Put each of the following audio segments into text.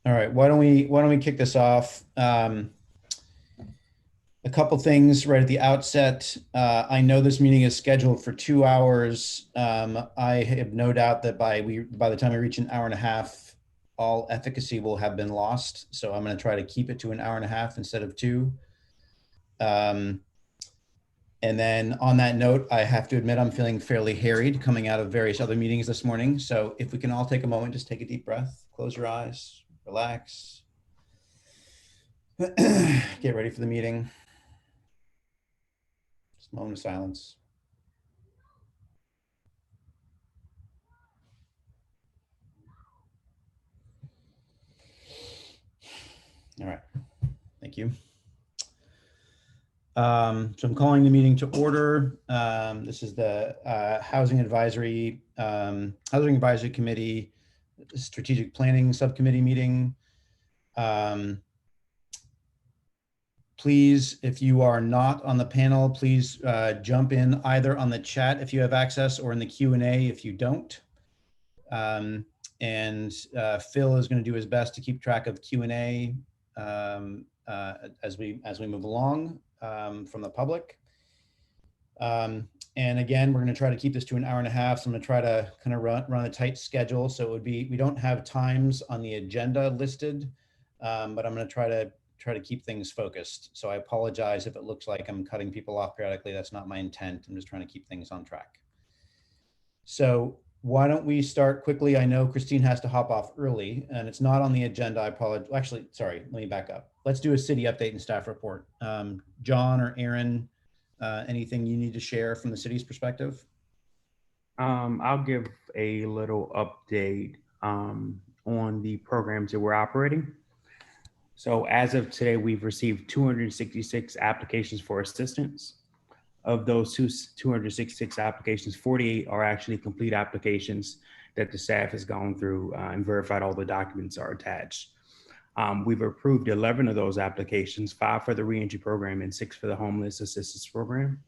All right, why don't we kick this off? A couple things right at the outset. I know this meeting is scheduled for 2 hours. I have no doubt that by the time we reach an hour and a half, all efficacy will have been lost. So I'm going to try to keep it to an hour and a half instead of two. Um, and then on that note, I have to admit I'm feeling fairly harried coming out of various other meetings this morning. So if we can all take a moment, just take a deep breath, close your eyes, relax, get ready for the meeting. Just a moment of silence. All right, thank you. So I'm calling the meeting to order. This is the Housing Advisory Committee Strategic Planning Subcommittee meeting. Please, if you are not on the panel, please jump in either on the chat if you have access or in the Q&A if you don't. And Phil is going to do his best to keep track of Q&A as we move along from the public. And again, we're going to try to keep this to an hour and a half. So I'm going to try to kind of run a tight schedule. So it would be, we don't have times on the agenda listed, but I'm going to try to keep things focused. So I apologize if it looks like I'm cutting people off periodically. That's not my intent. I'm just trying to keep things on track. So why don't we start quickly? I know Christine has to hop off early and it's not on the agenda. I apologize. Actually, sorry, let me back up. Let's do a city update and staff report. John or Aaron, anything you need to share from the city's perspective? I'll give a little update on the programs that we're operating. So as of today, we've received 266 applications for assistance. Of those 266 applications, 48 are actually complete applications that the staff has gone through and verified all the documents are attached. We've approved 11 of those applications, 5 for the reentry program and 6 for the homeless assistance program.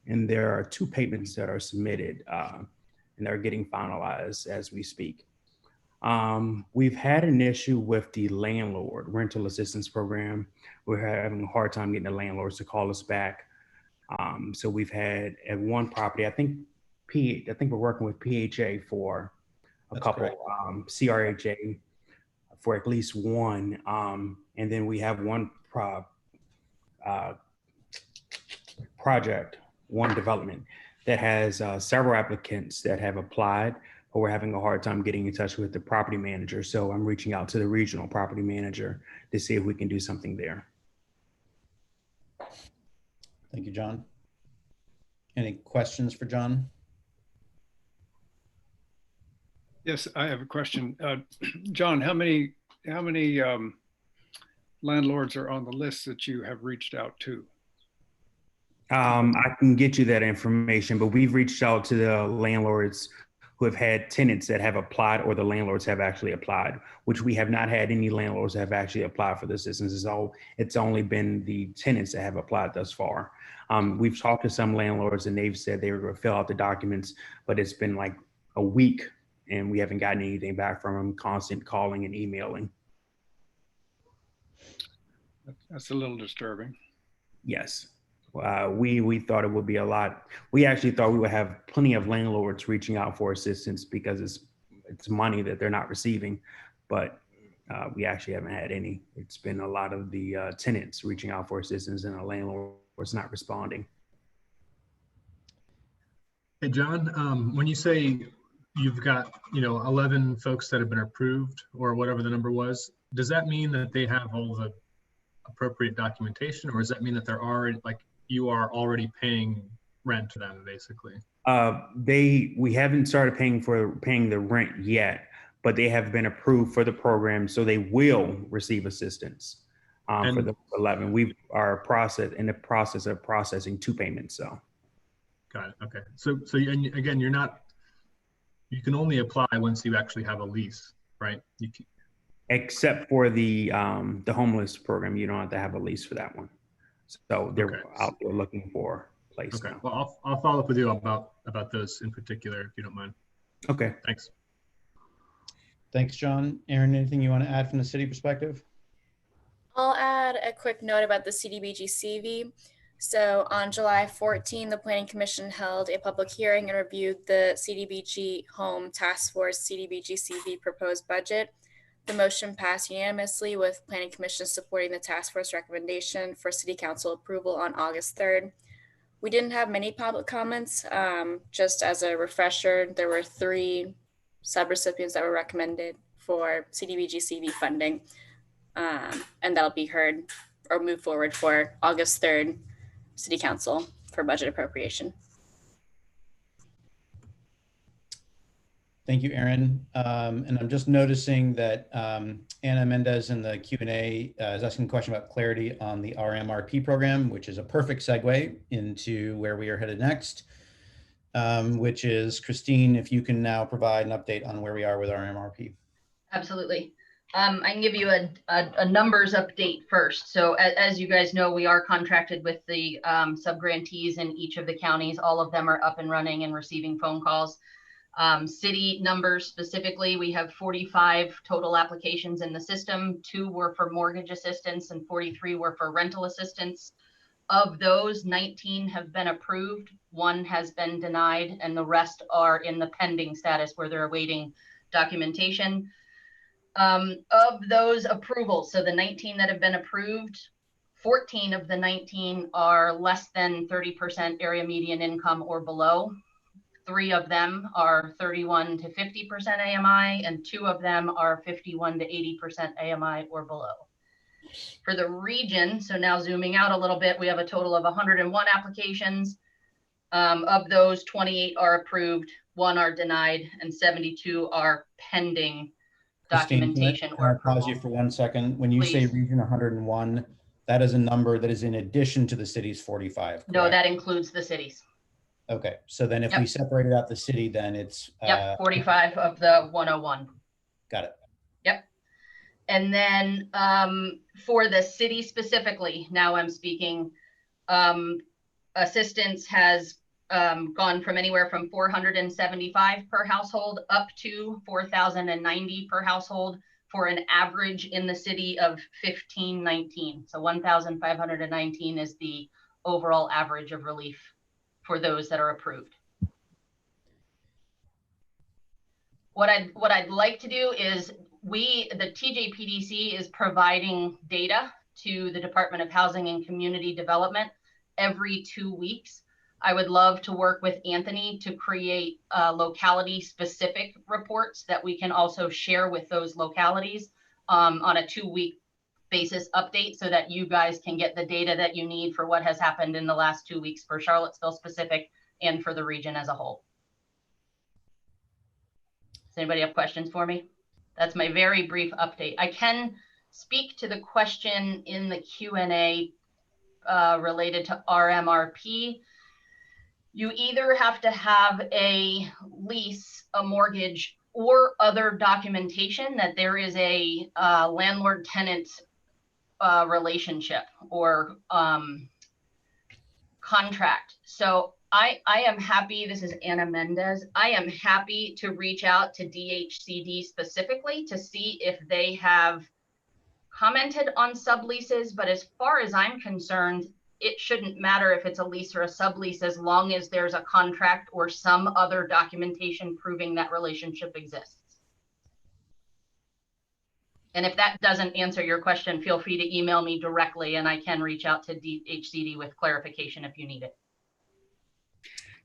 And there are 2 payments that are submitted and they're getting finalized as we speak. We've had an issue with the landlord rental assistance program. We're having a hard time getting the landlords to call us back. So we've had at one property, I think we're working with PHA for a That's couple, correct. CRHA for at least one. And then we have one project, one development that has several applicants that have applied, but we're having a hard time getting in touch with the property manager. So I'm reaching out to the regional property manager to see if we can do something there. Thank you, John. Any questions for John? Yes, I have a question. John, how many landlords are on the list that you have reached out to? I can get you that information, but we've reached out to the landlords who have had tenants that have applied or the landlords have actually applied, which we have not had any landlords that have actually applied for the assistance. It's only been the tenants that have applied thus far. We've talked to some landlords and they've said they were going to fill out the documents, but it's been like a week and we haven't gotten anything back from them, constant calling and emailing. That's a little disturbing. Yes. We thought it would be a lot. We actually thought we would have plenty of landlords reaching out for assistance because it's money that they're not receiving, but we actually haven't had any. It's been a lot of the tenants reaching out for assistance and the landlord's not responding. Hey, John, when you say you've got 11 folks that have been approved or whatever the number was, does that mean that they have all the appropriate documentation, or does that mean that they're already you are already paying rent to them, basically? We haven't started paying the rent yet, but they have been approved for the program, so they will receive assistance for the 11. We are in the process of processing 2 payments. So, got it. Okay. So again, you can only apply once you actually have a lease, right? Except for the homeless program, you don't have to have a lease for that one. So they're out there looking for a place. Okay. Now. Well, I'll follow up with you about those in particular, if you don't mind. Okay. Thanks. Thanks, John. Aaron, anything you want to add from the city perspective? I'll add a quick note about the CDBG CV. So on July 14, the Planning Commission held a public hearing and reviewed the CDBG Home Task Force CDBG CV proposed budget. The motion passed unanimously with Planning Commission supporting the task force recommendation for City Council approval on August 3rd. We didn't have many public comments. Just as a refresher, there were 3 subrecipients that were recommended for CDBG CV funding. And that'll be heard or move forward for August 3rd City Council for budget appropriation. Thank you, Aaron. And I'm just noticing that Anna Mendez in the Q&A is asking a question about clarity on the RMRP program, which is a perfect segue into where we are headed next, which is Christine, if you can now provide an update on where we are with RMRP. Absolutely. I can give you a numbers update first. So as you guys know, we are contracted with the subgrantees in each of the counties. All of them are up and running and receiving phone calls. City numbers specifically, we have 45 total applications in the system. 2 were for mortgage assistance and 43 were for rental assistance. Of those, 19 have been approved, 1 has been denied, and the rest are in the pending status where they're awaiting documentation. Of those approvals, so the 19 that have been approved, 14 of the 19 are less than 30% area median income or below. 3 of them are 31 to 50% AMI, and 2 of them are 51 to 80% AMI or below. For the region, so now zooming out a little bit, we have a total of 101 applications. Of those, 28 are approved, 1 are denied, and 72 are pending documentation. Christine, can I pause you for 1 second? When you say region 101, that is a number that is in addition to the city's 45, correct? No, that includes the cities. Okay, so then if we separated out the city, then it's 45 of the 101. Got it. Yep. And then for the city specifically, now I'm speaking, assistance has gone from anywhere from 475 per household up to 4,090 per household for an average in the city of 1,519. So 1,519 is the overall average of relief for those that are approved. What I'd like to do is the TJPDC is providing data to the Department of Housing and Community Development every 2 weeks. I would love to work with Anthony to create locality specific reports that we can also share with those localities on a 2-week basis update so that you guys can get the data that you need for what has happened in the last 2 weeks for Charlottesville specific and for the region as a whole. Does anybody have questions for me? That's my very brief update. I can speak to the question in the Q&A related to RMRP. You either have to have a lease, a mortgage, or other documentation that there is a landlord-tenant relationship or contract. So I am happy, this is Anna Mendez, I am happy to reach out to DHCD specifically to see if they have commented on subleases, but as far as I'm concerned, it shouldn't matter if it's a lease or a sublease as long as there's a contract or some other documentation proving that relationship exists. And if that doesn't answer your question, feel free to email me directly and I can reach out to DHCD with clarification if you need it.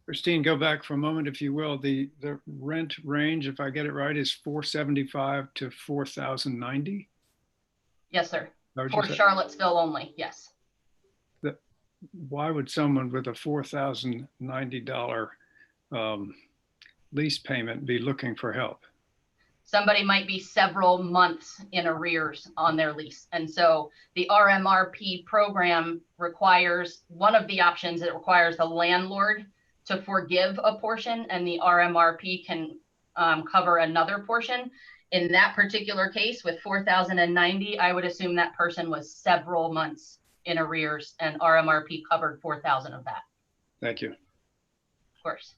Christine, go back for a moment, if you will. The rent range, if I get it right, is 475 to 4,090? Yes, sir. For Charlottesville only, yes. Why would someone with a $4,090 lease payment be looking for help? Somebody might be several months in arrears on their lease. And so the RMRP program requires, one of the options, it requires the landlord to forgive a portion and the RMRP can cover another portion. In that particular case with 4,090, I would assume that person was several months in arrears and RMRP covered 4,000 of that. Thank you. Of course.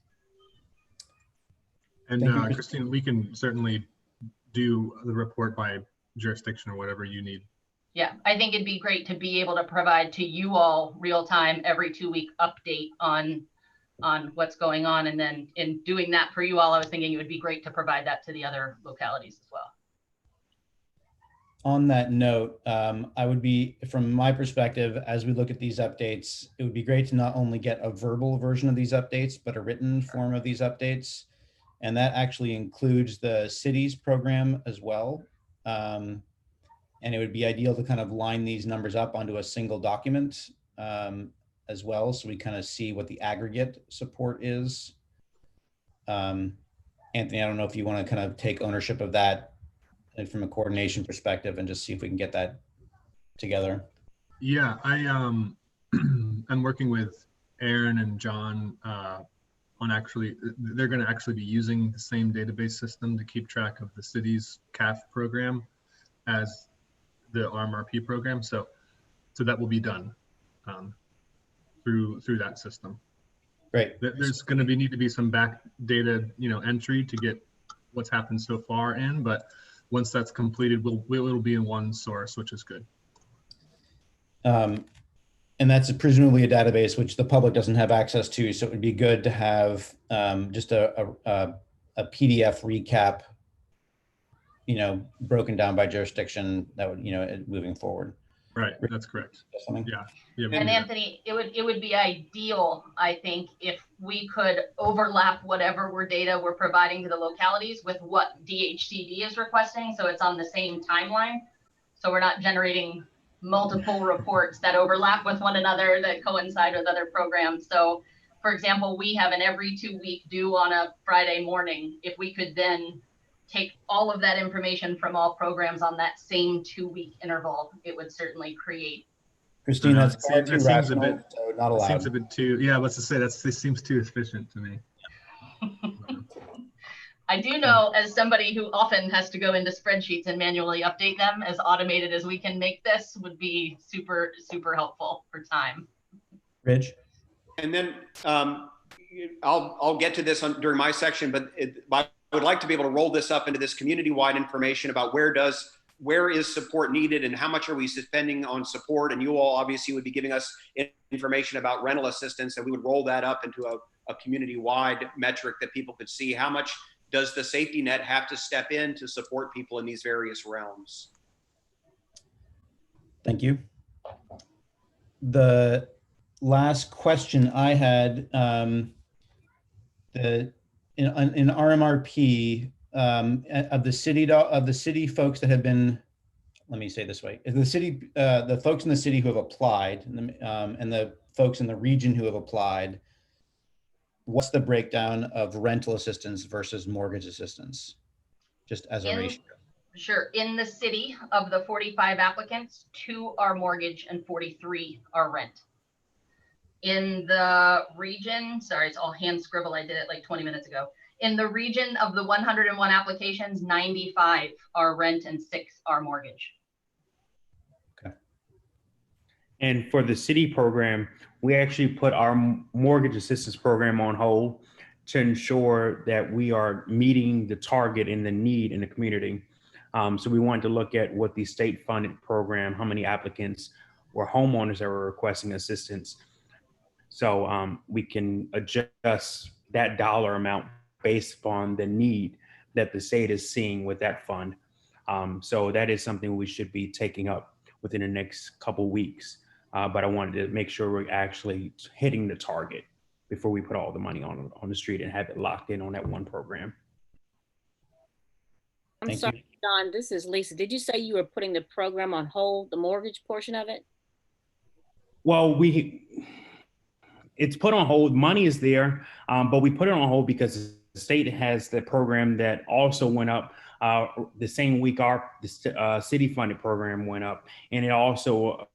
And Christine, we can certainly do the report by jurisdiction or whatever you need. Yeah, I think it'd be great to be able to provide to you all real time, every 2-week update on what's going on. And then in doing that for you all, I was thinking it would be great to provide that to the other localities as well. On that note, I would be, from my perspective, as we look at these updates, it would be great to not only get a verbal version of these updates, but a written form of these updates. And that actually includes the city's program as well. And it would be ideal to kind of line these numbers up onto a single document as well, so we kind of see what the aggregate support is. Anthony, I don't know if you want to kind of take ownership of that and from a coordination perspective and just see if we can get that together. Yeah, I'm working with Aaron and John on actually, they're going to actually be using the same database system to keep track of the city's CAF program as the RMRP program. So that will be done through that system. Great. There's going to need to be some back data, entry to get what's happened so far in, but once that's completed, it'll be in one source, which is good. And that's presumably a database which the public doesn't have access to. So it would be good to have just a PDF recap, broken down by jurisdiction that would, moving forward. Right, that's correct. Yeah. And Anthony, it would be ideal, I think, if we could overlap whatever data we're providing to the localities with what DHCD is requesting, so it's on the same timeline. So we're not generating multiple reports that overlap with one another that coincide with other programs. So, for example, we have an every 2-week due on a Friday morning. If we could then take all of that information from all programs on that same 2-week interval, it would certainly create. Christine, that's far too seems rational, a bit, so not allowed. Seems a bit too, yeah, let's just say this seems too efficient to me. I do know, as somebody who often has to go into spreadsheets and manually update them, as automated as we can make this would be super, super helpful for time. Rich? And then I'll get to this during my section, but I would like to be able to roll this up into this community-wide information about where is support needed and how much are we spending on support. And you all obviously would be giving us information about rental assistance, and we would roll that up into a community-wide metric that people could see. How much does the safety net have to step in to support people in these various realms? Thank you. The last question I had, in RMRP, of the city folks that have been, let me say this way, the folks in the city who have applied and the folks in the region who have applied, what's the breakdown of rental assistance versus mortgage assistance, just as a ratio? Sure. In the city, of the 45 applicants, 2 are mortgage and 43 are rent. In the region, sorry, it's all hand scribble. I did it like 20 minutes ago. In the region, of the 101 applications, 95 are rent and 6 are mortgage. Okay. And for the city program, we actually put our mortgage assistance program on hold to ensure that we are meeting the target and the need in the community. So we wanted to look at what the state funded program, how many applicants or homeowners that were requesting assistance. So we can adjust that dollar amount based upon the need that the state is seeing with that fund. So that is something we should be taking up within the next couple weeks. But I wanted to make sure we're actually hitting the target before we put all the money on the street and have it locked in on that one program. I'm sorry, John, this is Lisa. Did you say you were putting the program on hold, the mortgage portion of it? Well, it's put on hold. Money is there, but we put it on hold because the state has the program that also went up the same week the city funded program went up, and it also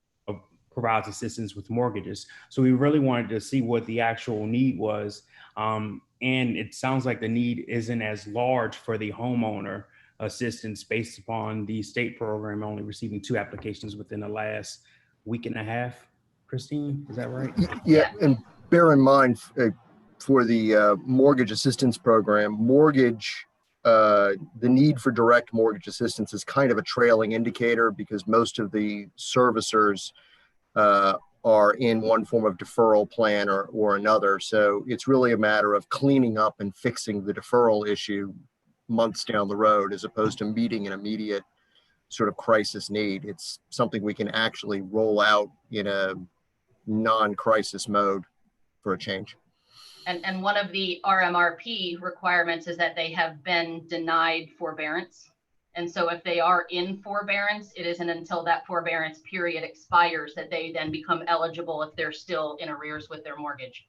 provides assistance with mortgages. So we really wanted to see what the actual need was. And it sounds like the need isn't as large for the homeowner assistance based upon the state program only receiving 2 applications within the last week and a half. Christine, is that right? Yeah, and bear in mind for the mortgage assistance program, mortgage the need for direct mortgage assistance is kind of a trailing indicator because most of the servicers are in one form of deferral plan or another. So it's really a matter of cleaning up and fixing the deferral issue months down the road, as opposed to meeting an immediate sort of crisis need. It's something we can actually roll out in a non-crisis mode for a change. And one of the RMRP requirements is that they have been denied forbearance. And so if they are in forbearance, it isn't until that forbearance period expires that they then become eligible if they're still in arrears with their mortgage.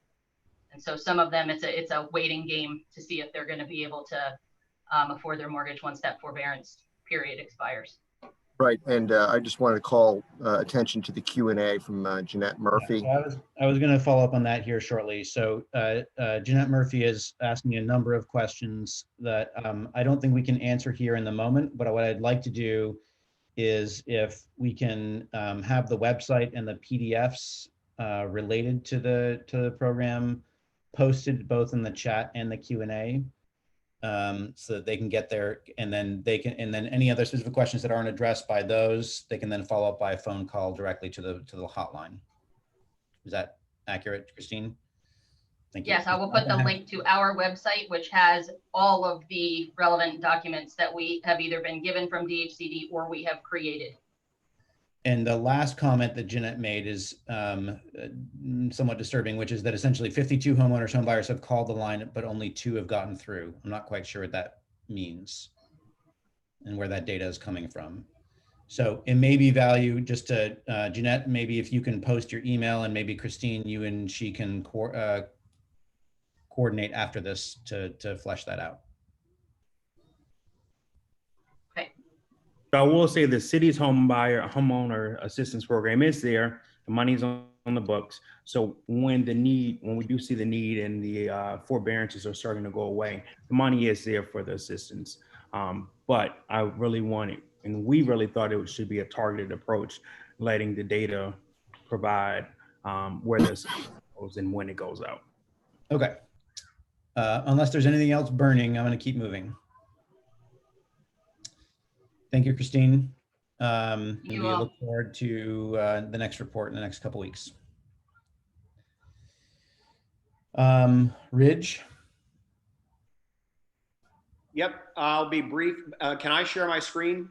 And so some of them, it's a waiting game to see if they're going to be able to afford their mortgage once that forbearance period expires. Right, and I just wanted to call attention to the Q&A from Jeanette Murphy. Yeah, so I was going to follow up on that here shortly. So Jeanette Murphy is asking a number of questions that I don't think we can answer here in the moment, but what I'd like to do is if we can have the website and the PDFs related to the program posted both in the chat and the Q&A. So that they can get there, and then any other specific questions that aren't addressed by those, they can then follow up by a phone call directly to the hotline. Is that accurate, Christine? Thank you. Yes, I will put the link to our website, which has all of the relevant documents that we have either been given from DHCD or we have created. And the last comment that Jeanette made is somewhat disturbing, which is that essentially 52 homeowners, home buyers have called the line, but only 2 have gotten through. I'm not quite sure what that means and where that data is coming from. So it may be value just to Jeanette, maybe if you can post your email, and maybe Christine, you and she can coordinate after this to flesh that out. So I will say the city's homeowner assistance program is there. The money's on the books. So when we do see the need and the forbearances are starting to go away, the money is there for the assistance. But I really want it, and we really thought it should be a targeted approach, letting the data provide where this goes and when it goes out. Okay. Unless there's anything else burning, I'm going to keep moving. Thank you, Christine. And we look forward to the next report in the next couple weeks. Ridge? Yep, I'll be brief. Can I share my screen?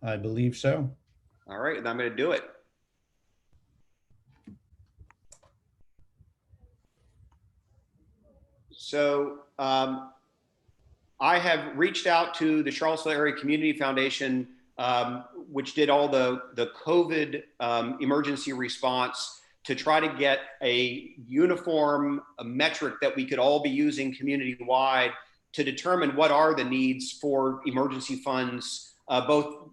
I believe so. All right, I'm going to do it. So I have reached out to the Charlottesville Area Community Foundation, which did all the COVID emergency response, to try to get a uniform metric that we could all be using community-wide to determine what are the needs for emergency funds, both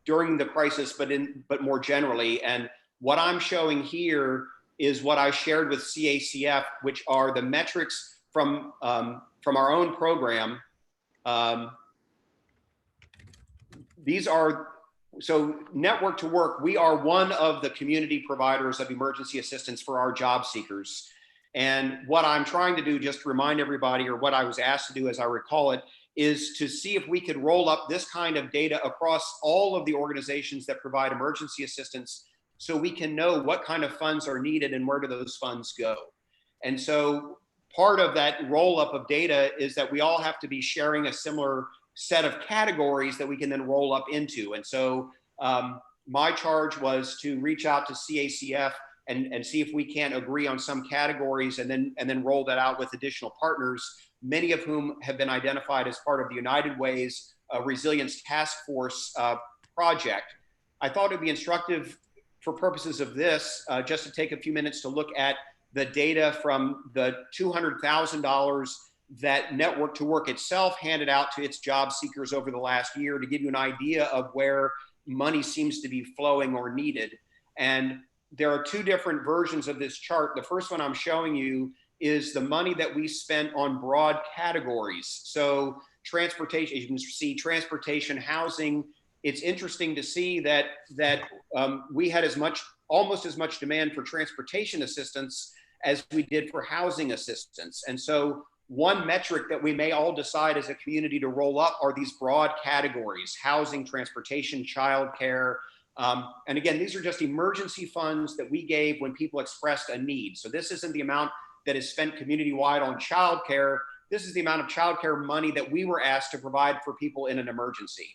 during the crisis, but more generally. And what I'm showing here is what I shared with CACF, which are the metrics from our own program. These are, so Network to Work, we are one of the community providers of emergency assistance for our job seekers. And what I'm trying to do, just to remind everybody, or what I was asked to do as I recall it, is to see if we could roll up this kind of data across all of the organizations that provide emergency assistance, so we can know what kind of funds are needed and where do those funds go. And so part of that roll up of data is that we all have to be sharing a similar set of categories that we can then roll up into. And so my charge was to reach out to CACF and see if we can't agree on some categories, and then roll that out with additional partners, many of whom have been identified as part of the United Way's Resilience Task Force project. I thought it'd be instructive for purposes of this, just to take a few minutes to look at the data from the $200,000 that Network to Work itself handed out to its job seekers over the last year, to give you an idea of where money seems to be flowing or needed. And there are 2 different versions of this chart. The first one I'm showing you is the money that we spent on broad categories. So transportation, you can see transportation, housing. It's interesting to see that we had almost as much demand for transportation assistance as we did for housing assistance. And so one metric that we may all decide as a community to roll up are these broad categories: housing, transportation, childcare. And again, these are just emergency funds that we gave when people expressed a need. So this isn't the amount that is spent community-wide on childcare. This is the amount of childcare money that we were asked to provide for people in an emergency.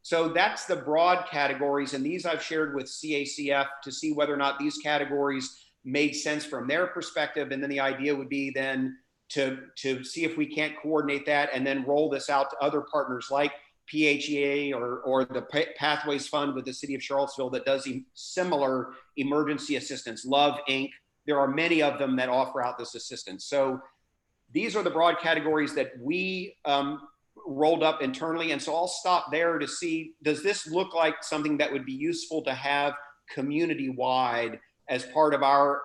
So that's the broad categories, and these I've shared with CACF to see whether or not these categories made sense from their perspective. And then the idea would be then to see if we can't coordinate that and then roll this out to other partners like PHEA or the Pathways Fund with the City of Charlottesville that does similar emergency assistance. Love Inc. There are many of them that offer out this assistance. So these are the broad categories that we rolled up internally. And so I'll stop there to see, does this look like something that would be useful to have community-wide as part of our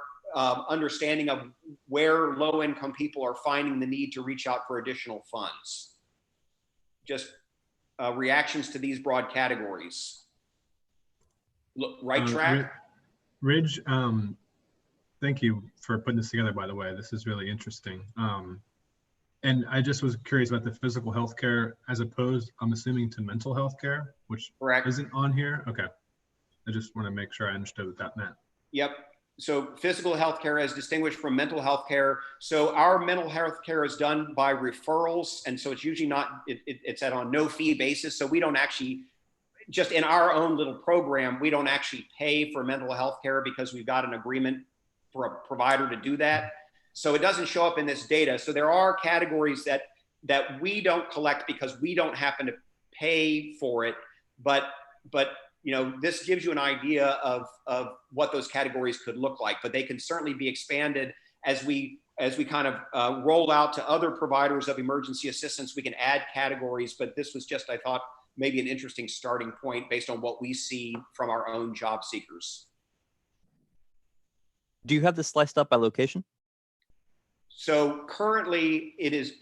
understanding of where low-income people are finding the need to reach out for additional funds? Just reactions to these broad categories. Look, right track? Ridge, thank you for putting this together, by the way. This is really interesting. And I just was curious about the physical healthcare as opposed, I'm assuming, to mental health care, which Correct. Isn't on here. Okay. I just want to make sure I understood what that meant. Yep. So physical health care is distinguished from mental health care. So our mental health care is done by referrals. And so it's usually not, it's at on no fee basis. So we don't actually, just in our own little program, we don't actually pay for mental health care because we've got an agreement for a provider to do that. So it doesn't show up in this data. So there are categories that we don't collect because we don't happen to pay for it. But you know, this gives you an idea of what those categories could look like. But they can certainly be expanded as we kind of roll out to other providers of emergency assistance. We can add categories, but this was just, I thought, maybe an interesting starting point based on what we see from our own job seekers. Do you have this sliced up by location? So currently it is,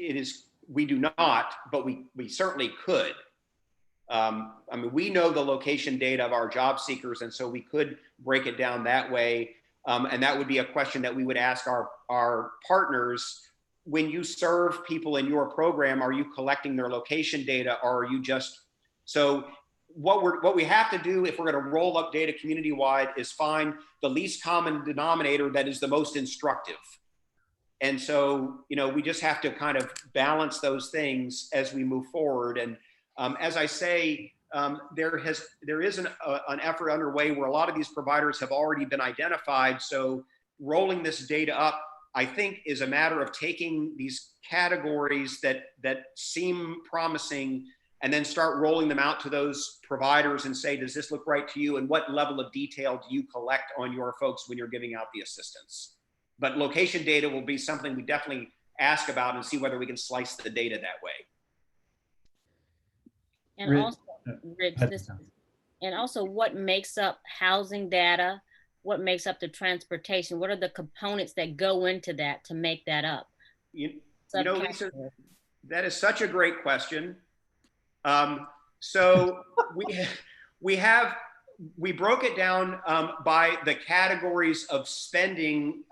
we do not, but we certainly could. I mean, we know the location data of our job seekers, and so we could break it down that way. And that would be a question that we would ask our partners. When you serve people in your program, are you collecting their location data, or are you just, so what we have to do if we're going to roll up data community-wide is find the least common denominator that is the most instructive. And so, you know, we just have to kind of balance those things as we move forward. And as I say, there is an effort underway where a lot of these providers have already been identified. So rolling this data up, I think, is a matter of taking these categories that seem promising and then start rolling them out to those providers and say, does this look right to you? And what level of detail do you collect on your folks when you're giving out the assistance? But location data will be something we definitely ask about and see whether we can slice the data that way. And also, Rich, and also what makes up housing data? What makes up the transportation? What are the components that go into that to make that up? You know, Lisa, that is such a great question. So we broke it down by the categories of spending.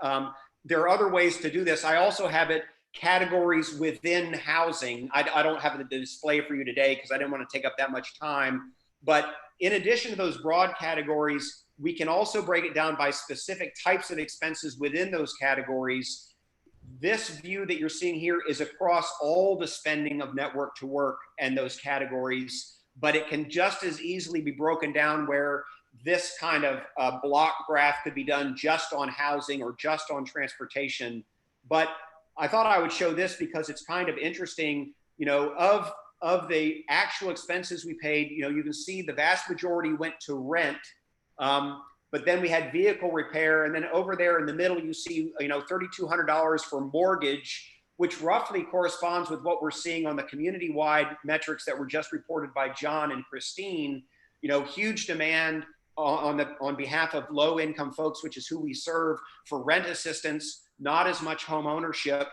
There are other ways to do this. I also have it categories within housing. I don't have the display for you today because I didn't want to take up that much time. But in addition to those broad categories, we can also break it down by specific types of expenses within those categories. This view that you're seeing here is across all the spending of Network to Work and those categories, but it can just as easily be broken down where this kind of block graph could be done just on housing or just on transportation. But I thought I would show this because it's kind of interesting, you know, of the actual expenses we paid, you know, you can see the vast majority went to rent, but then we had vehicle repair. And then over there in the middle, you see, you know, $3,200 for mortgage, which roughly corresponds with what we're seeing on the community-wide metrics that were just reported by John and Christine. You know, huge demand on behalf of low-income folks, which is who we serve, for rent assistance, not as much home ownership.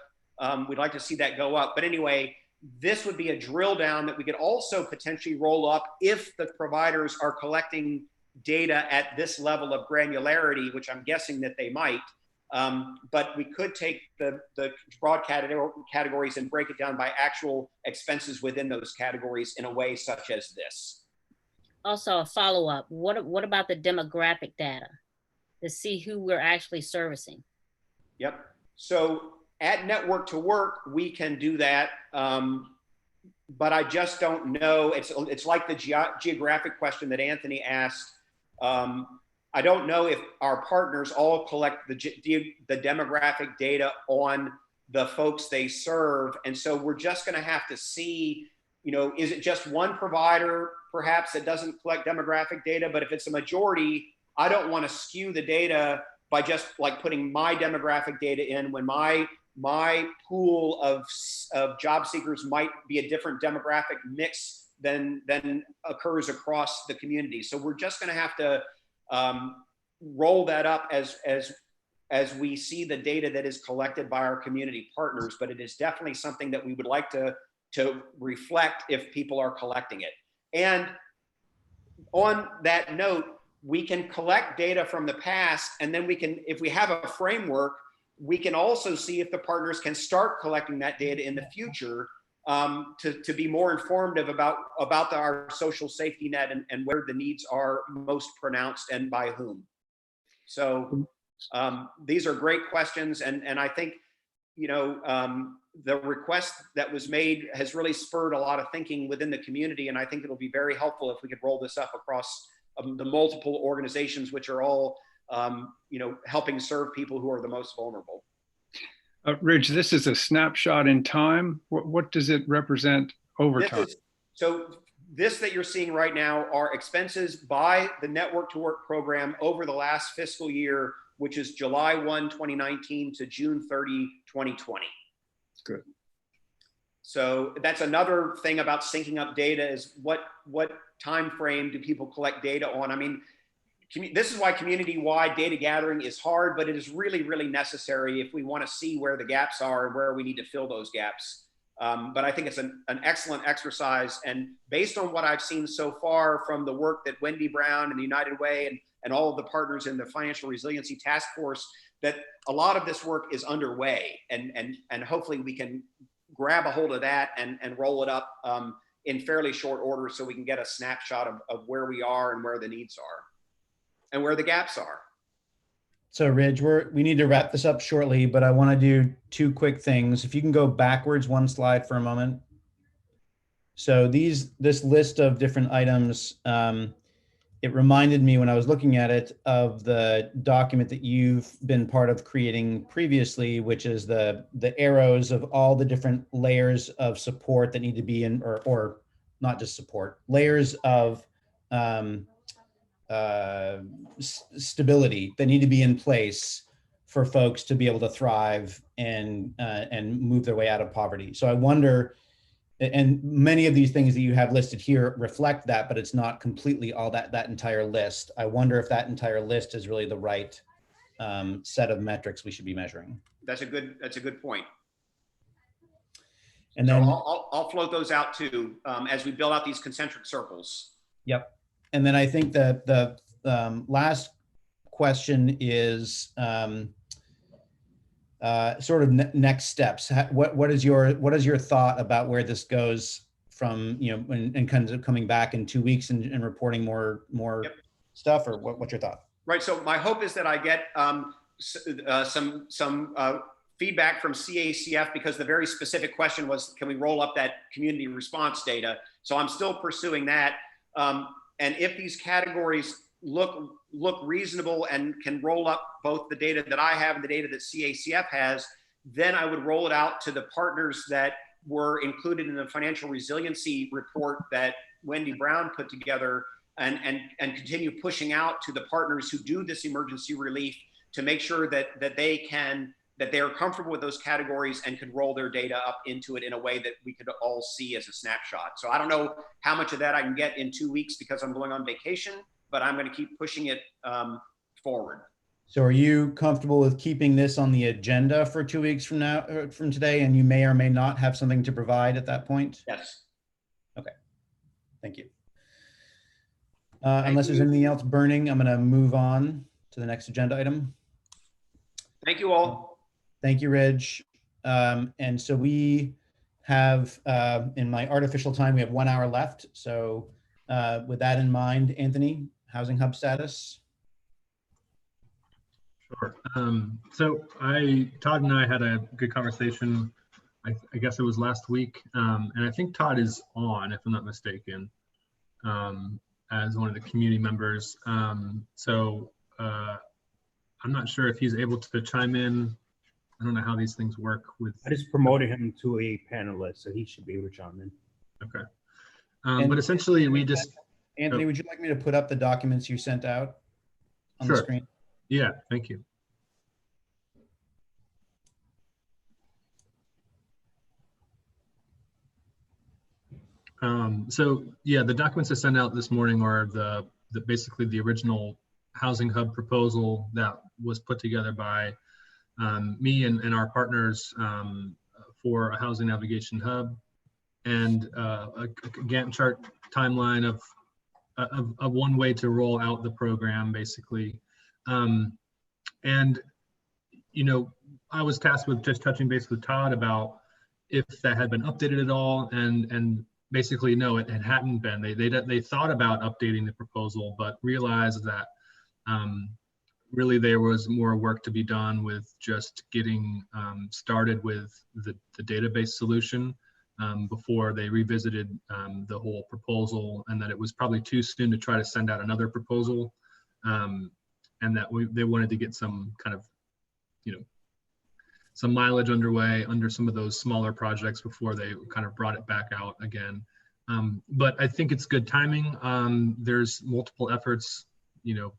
We'd like to see that go up. But anyway, this would be a drill down that we could also potentially roll up if the providers are collecting data at this level of granularity, which I'm guessing that they might. But we could take the broad categories and break it down by actual expenses within those categories in a way such as this. Also, a follow-up, what about the demographic data to see who we're actually servicing? Yep. So at Network to Work, we can do that. But I just don't know. It's like the geographic question that Anthony asked. I don't know if our partners all collect the demographic data on the folks they serve. And so we're just going to have to see, is it just one provider perhaps that doesn't collect demographic data? But if it's a majority, I don't want to skew the data by just like putting my demographic data in when my pool of job seekers might be a different demographic mix than occurs across the community. So we're just going to have to roll that up as we see the data that is collected by our community partners. But it is definitely something that we would like to reflect if people are collecting it. And on that note, we can collect data from the past, and then we can, if we have a framework, we can also see if the partners can start collecting that data in the future to be more informative about our social safety net and where the needs are most pronounced and by whom. So these are great questions, and I think the request that was made has really spurred a lot of thinking within the community, and I think it'll be very helpful if we could roll this up across the multiple organizations which are all helping serve people who are the most vulnerable. Ridge, this is a snapshot in time. What does it represent over time? So this that you're seeing right now are expenses by the Network to Work program over the last fiscal year, which is July 1, 2019 to June 30, 2020. Good. So that's another thing about syncing up data is what time frame do people collect data on? I mean, this is why community-wide data gathering is hard, but it is really, really necessary if we want to see where the gaps are and where we need to fill those gaps. But I think it's an excellent exercise. And based on what I've seen so far from the work that Wendy Brown and the United Way and all of the partners in the Financial Resiliency Task Force, that a lot of this work is underway. And hopefully we can grab a hold of that and roll it up in fairly short order so we can get a snapshot of where we are and where the needs are and where the gaps are. So Ridge, we need to wrap this up shortly, but I want to do two quick things. If you can go backwards one slide for a moment. So this list of different items, it reminded me when I was looking at it of the document that you've been part of creating previously, which is the arrows of all the different layers of support that need to be in, or not just support, layers of stability that need to be in place for folks to be able to thrive and move their way out of poverty. So I wonder, and many of these things that you have listed here reflect that, but it's not completely all that entire list. I wonder if that entire list is really the right set of metrics we should be measuring. That's a good point. And then I'll float those out too as we build out these concentric circles. Yep. And then I think that the last question is sort of next steps. What is your thought about where this goes from, and kind of coming back in 2 weeks and reporting more yep. stuff, or what's your thought? Right. So my hope is that I get some feedback from CACF, because the very specific question was, can we roll up that community response data? So I'm still pursuing that. And if these categories look reasonable and can roll up both the data that I have and the data that CACF has, then I would roll it out to the partners that were included in the financial resiliency report that Wendy Brown put together, and continue pushing out to the partners who do this emergency relief to make sure that they are comfortable with those categories and could roll their data up into it in a way that we could all see as a snapshot. So I don't know how much of that I can get in 2 weeks because I'm going on vacation, but I'm going to keep pushing it forward. So are you comfortable with keeping this on the agenda for 2 weeks from today, and you may or may not have something to provide at that point? Yes. Okay. Thank you. Unless there's anything else burning, I'm going to move on to the next agenda item. Thank you all. Thank you, Reg. And so we have, in my artificial time, we have 1 hour left. So with that in mind, Anthony, Housing Hub status? Sure. So Todd and I had a good conversation, I guess it was last week. And I think Todd is on, if I'm not mistaken, as one of the community members. So I'm not sure if he's able to chime in. I don't know how these things work with. I just promoted him to a panelist, so he should be able to chime in. Okay. But essentially we just. Anthony, would you like me to put up the documents you sent out on the screen? Yeah, thank you. So yeah, the documents I sent out this morning are the basically the original Housing Hub proposal that was put together by me and our partners for a housing navigation hub, and a Gantt chart timeline of one way to roll out the program, basically. And you know, I was tasked with just touching base with Todd about if that had been updated at all, and basically no, it hadn't been. They thought about updating the proposal, but realized that really there was more work to be done with just getting started with the database solution before they revisited the whole proposal, and that it was probably too soon to try to send out another proposal, and that they wanted to get some kind of, you know, some mileage underway under some of those smaller projects before they kind of brought it back out again. But I think it's good timing. There's multiple efforts, you know,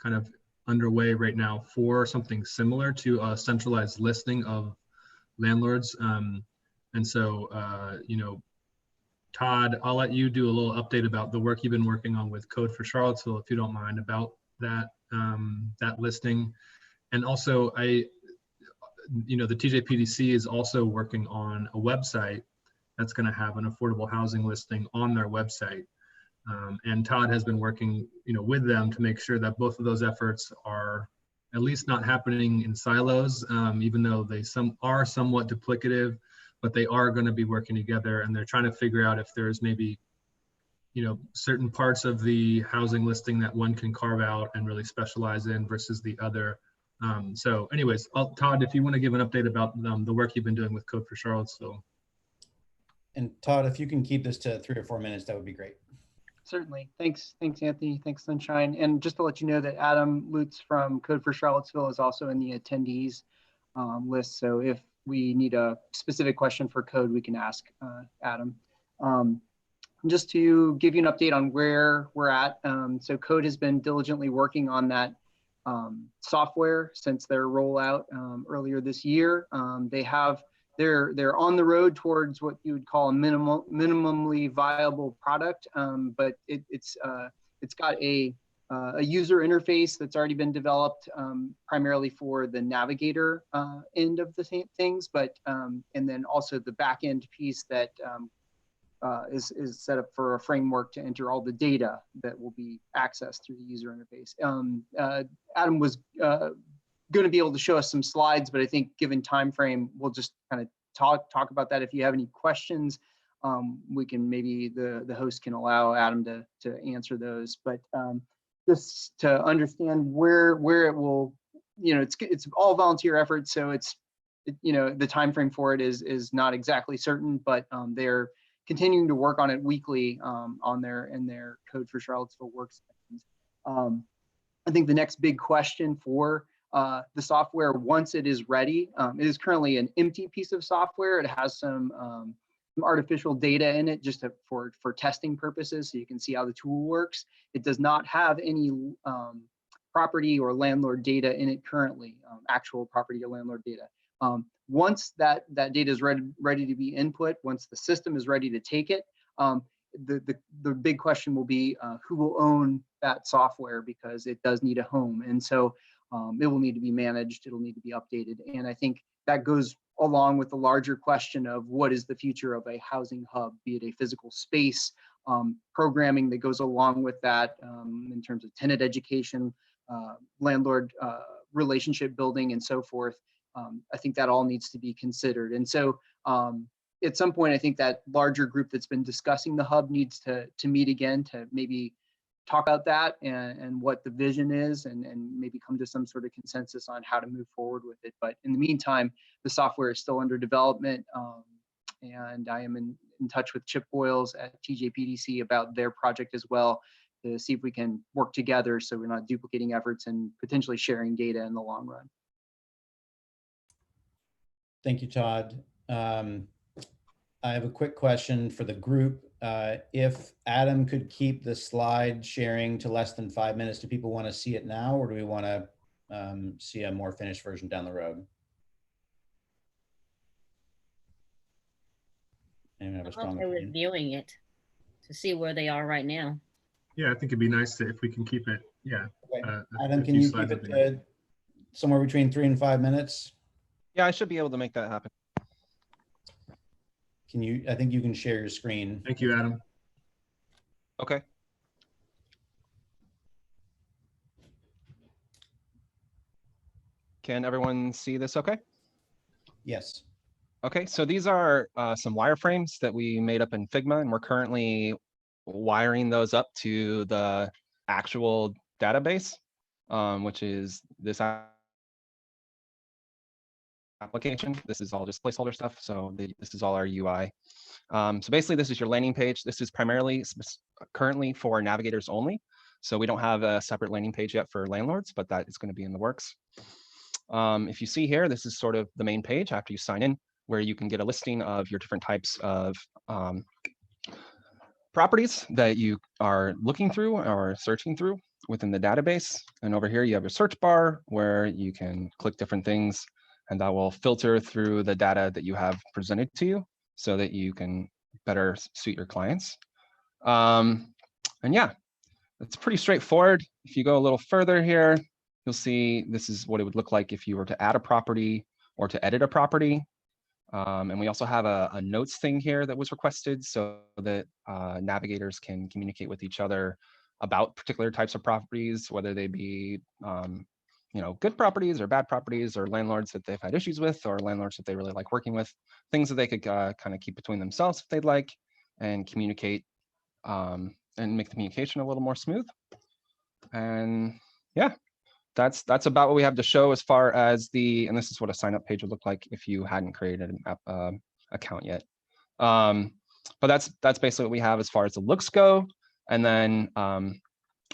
kind of underway right now for something similar to a centralized listing of landlords. And so, you know, Todd, I'll let you do a little update about the work you've been working on with Code for Charlottesville, if you don't mind, about that, that listing. And also, you know, the TJPDC is also working on a website that's going to have an affordable housing listing on their website. And Todd has been working, you know, with them to make sure that both of those efforts are at least not happening in silos, even though they are somewhat duplicative, but they are going to be working together, and they're trying to figure out if there's maybe, you know, certain parts of the housing listing that one can carve out and really specialize in versus the other. So anyways, Todd, if you want to give an update about the work you've been doing with Code for Charlottesville. And Todd, if you can keep this to 3 or 4 minutes, that would be great. Certainly. Thanks, Anthony. Thanks, Sunshine. And just to let you know that Adam Lutz from Code for Charlottesville is also in the attendees list. So if we need a specific question for Code, we can ask Adam. Just to give you an update on where we're at. So Code has been diligently working on that software since their rollout earlier this year. They're on the road towards what you would call a minimally viable product, but it's got a user interface that's already been developed primarily for the navigator end of the things, but and then also the back end piece that is set up for a framework to enter all the data that will be accessed through the user interface. Adam was going to be able to show us some slides, but I think given time frame, we'll just kind of talk about that. If you have any questions, we can, maybe the host can allow Adam to answer those. But just to understand where it will, you know, it's all volunteer effort, so you know, the time frame for it is not exactly certain, but they're continuing to work on it weekly in their Code for Charlottesville workspace. I think the next big question for the software, once it is ready, it is currently an empty piece of software. It has some artificial data in it just for testing purposes, so you can see how the tool works. It does not have any property or landlord data in it currently, actual property or landlord data. Once that data is ready to be input, once the system is ready to take it, the big question will be who will own that software, because it does need a home. And so it will need to be managed, it'll need to be updated. And I think that goes along with the larger question of what is the future of a housing hub, be it a physical space, programming that goes along with that in terms of tenant education, landlord relationship building and so forth. I think that all needs to be considered. And so at some point, I think that larger group that's been discussing the hub needs to meet again to maybe talk about that and what the vision is, and maybe come to some sort of consensus on how to move forward with it. But in the meantime, the software is still under development. And I am in touch with Chip Boyles at TJPDC about their project as well, to see if we can work together so we're not duplicating efforts and potentially sharing data in the long run. Thank you, Todd. I have a quick question for the group. If Adam could keep the slide sharing to less than 5 minutes, do people want to see it now, or do we want to see a more finished version down the road? Anyone have a strong Okay, opinion? reviewing it to see where they are right now. Yeah, I think it'd be nice if we can keep it. Yeah. Okay. a Adam, can few you slides keep would it be nice. somewhere between 3 and 5 minutes? Yeah, I should be able to make that happen. Can you, I think you can share your screen. Thank you, Adam. Okay. Can everyone see this okay? Yes. Okay, so these are some wireframes that we made up in Figma, and we're currently wiring those up to the actual database, which is this application. This is all just placeholder stuff. So this is all our UI. So basically, this is your landing page. This is primarily currently for navigators only. So we don't have a separate landing page yet for landlords, but that is going to be in the works. If you see here, this is sort of the main page after you sign in, where you can get a listing of your different types of properties that you are looking through or searching through within the database. And over here, you have a search bar where you can click different things, and that will filter through the data that you have presented to you so that you can better suit your clients. And yeah, it's pretty straightforward. If you go a little further here, you'll see this is what it would look like if you were to add a property or to edit a property. And we also have a notes thing here that was requested so that navigators can communicate with each other about particular types of properties, whether they be good properties or bad properties, or landlords that they've had issues with, or landlords that they really like working with, things that they could kind of keep between themselves if they'd like, and communicate and make the communication a little more smooth. And yeah, that's about what we have to show as far as and this is what a sign up page would look like if you hadn't created an account yet. But that's basically what we have as far as the looks go. And then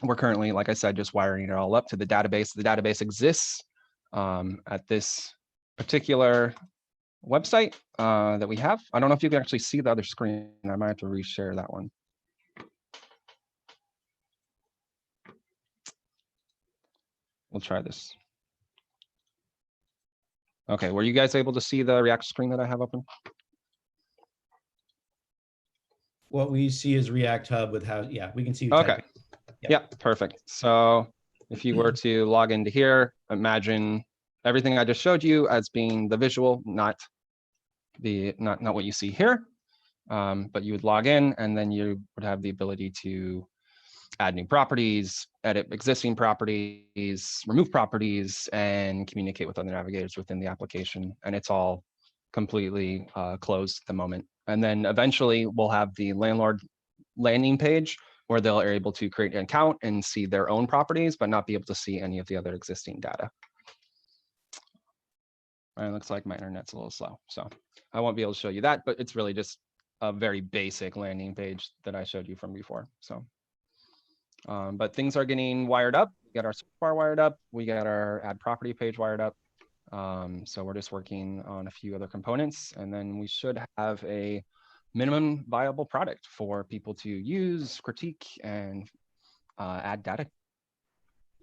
we're currently, like I said, just wiring it all up to the database. The database exists at this particular website that we have. I don't know if you can actually see the other screen. I might have to reshare that one. We'll try this. Okay, were you guys able to see the React screen that I have open? What we see is React Hub with how, yeah, we can see you Okay. typing. Yeah, perfect. So if you were to log into here, imagine everything I just showed you as being the visual, not what you see here. But you would log in, and then you would have the ability to add new properties, edit existing properties, remove properties, and communicate with other navigators within the application. And it's all completely closed at the moment. And then eventually we'll have the landlord landing page where they'll are able to create an account and see their own properties, but not be able to see any of the other existing data. It looks like my internet's a little slow, so I won't be able to show you that, but it's really just a very basic landing page that I showed you from before. So, but things are getting wired up. We got our search bar wired up. We got our add property page wired up. So we're just working on a few other components, and then we should have a minimum viable product for people to use, critique, and add data.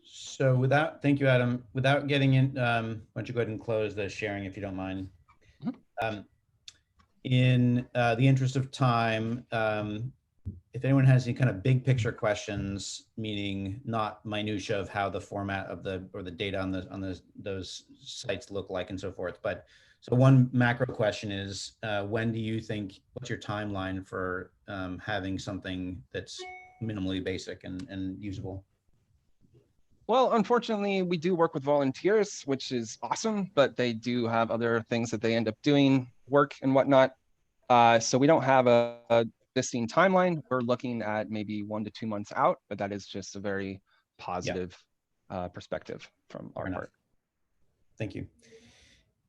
So thank you, Adam. Without getting in, why don't you go ahead and close the sharing if you don't mind. In the interest of time, if anyone has any kind of big picture questions, meaning not minutia of how the format of the data on those sites look like and so forth, but so one macro question is, when do you think, what's your timeline for having something that's minimally basic and usable? Well, unfortunately, we do work with volunteers, which is awesome, but they do have other things that they end up doing, work and whatnot. So we don't have a listing timeline. We're looking at maybe 1 to 2 months out, but that is just a very positive perspective from our part. Thank you.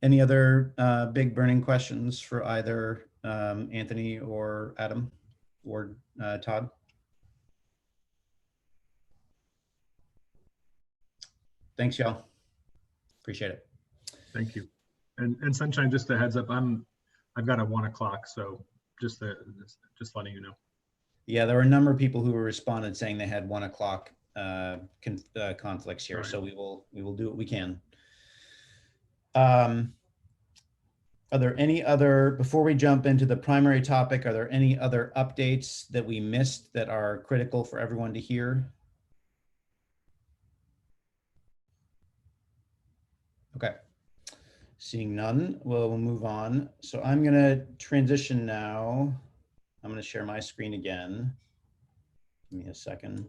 Any other big burning questions for either Anthony or Adam or Todd? Thanks, y'all. Appreciate it. Thank you. And Sunshine, just a heads up, I've got a 1 o'clock, so just letting you know. Yeah, there were a number of people who responded saying they had 1 o'clock conflicts here, right. So we will do what we can. Are there any other, before we jump into the primary topic, are there any other updates that we missed that are critical for everyone to hear? Okay, seeing none, we'll move on. So I'm gonna transition now. I'm gonna share my screen again. Give me a second.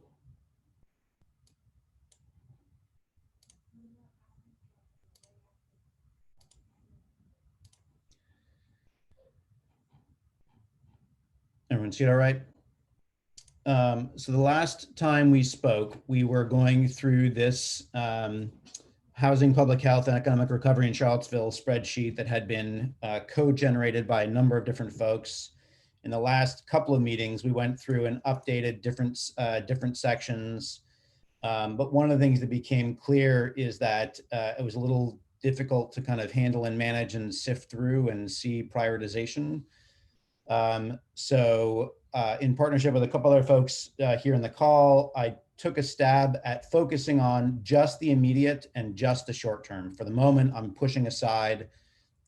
Everyone see it all right? So the last time we spoke, we were going through this Housing, Public Health, and Economic Recovery in Charlottesville spreadsheet that had been code-generated by a number of different folks. In the last couple of meetings, we went through and updated different sections. But one of the things that became clear is that it was a little difficult to kind of handle and manage and sift through and see prioritization. So in partnership with a couple other folks here in the call, I took a stab at focusing on just the immediate and just the short term. For the moment, I'm pushing aside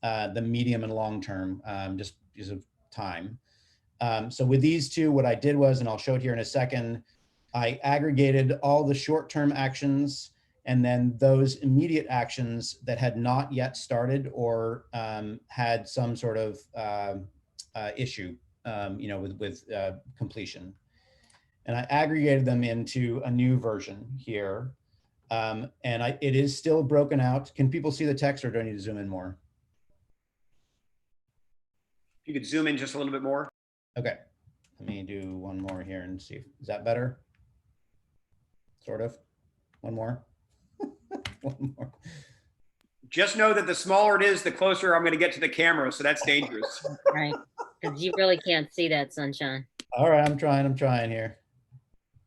the medium and long term just because of time. So with these two, what I did was, and I'll show it here in a second, I aggregated all the short-term actions and then those immediate actions that had not yet started or had some sort of issue, with completion. And I aggregated them into a new version here. And it is still broken out. Can people see the text or do I need to zoom in more? If you could zoom in just a little bit more. Okay, let me do one more here and see. Is that better? Sort of. One more. One more. Just know that the smaller it is, the closer I'm going to get to the camera. So that's dangerous. Right. Because you really can't see that, Sunshine. All right, I'm trying here.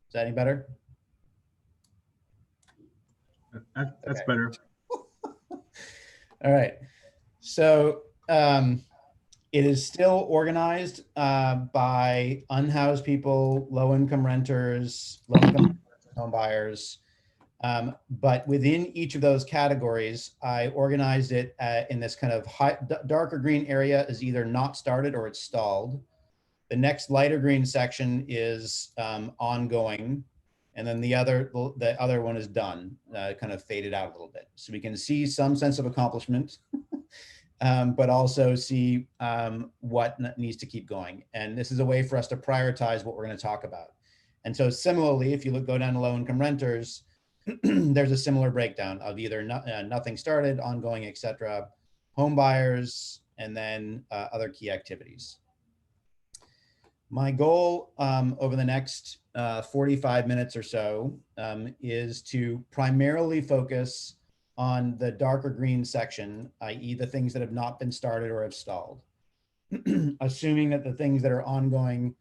Is that any better? That's better. All right. So it is still organized by unhoused people, low-income renters, low-income home buyers. But within each of those categories, I organized it in this kind of darker green area is either not started or it's stalled. The next lighter green section is ongoing. And then the other one is done, kind of faded out a little bit. So we can see some sense of accomplishment, but also see what needs to keep going. And this is a way for us to prioritize what we're going to talk about. And so similarly, if you go down to low-income renters, there's a similar breakdown of either nothing started, ongoing, et cetera, home buyers, and then other key activities. My goal over the next 45 minutes or so is to primarily focus on the darker green section, i.e. the things that have not been started or have stalled, assuming that the things that are ongoing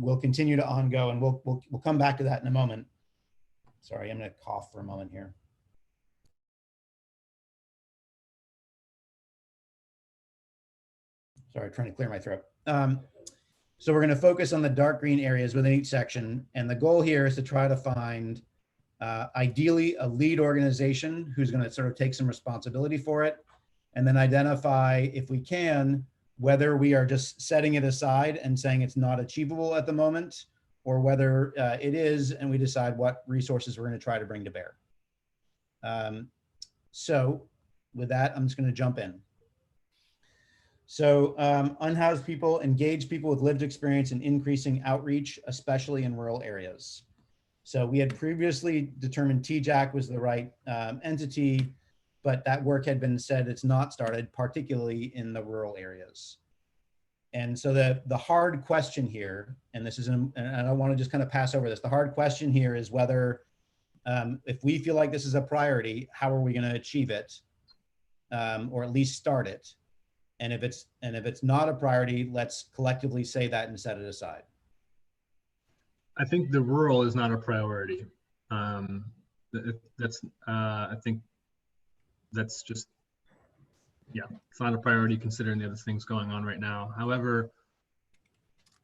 will continue to ongo, and we'll come back to that in a moment. Sorry, I'm going to cough for a moment here. Sorry, trying to clear my throat. So we're going to focus on the dark green areas within each section. And the goal here is to try to find, ideally, a lead organization who's going to sort of take some responsibility for it, and then identify, if we can, whether we are just setting it aside and saying it's not achievable at the moment, or whether it is, and we decide what resources we're going to try to bring to bear. So with that, I'm just going to jump in. So unhoused people, engage people with lived experience in increasing outreach, especially in rural areas. So we had previously determined TJAC was the right entity, but that work had been said it's not started, particularly in the rural areas. And so the hard question here, and this is, and I don't want to just kind of pass over this, the hard question here is whether, if we feel like this is a priority, how are we going to achieve it, or at least start it? And if it's not a priority, let's collectively say that and set it aside. I think the rural is not a priority. I think that's just, yeah, it's not a priority considering the other things going on right now. However,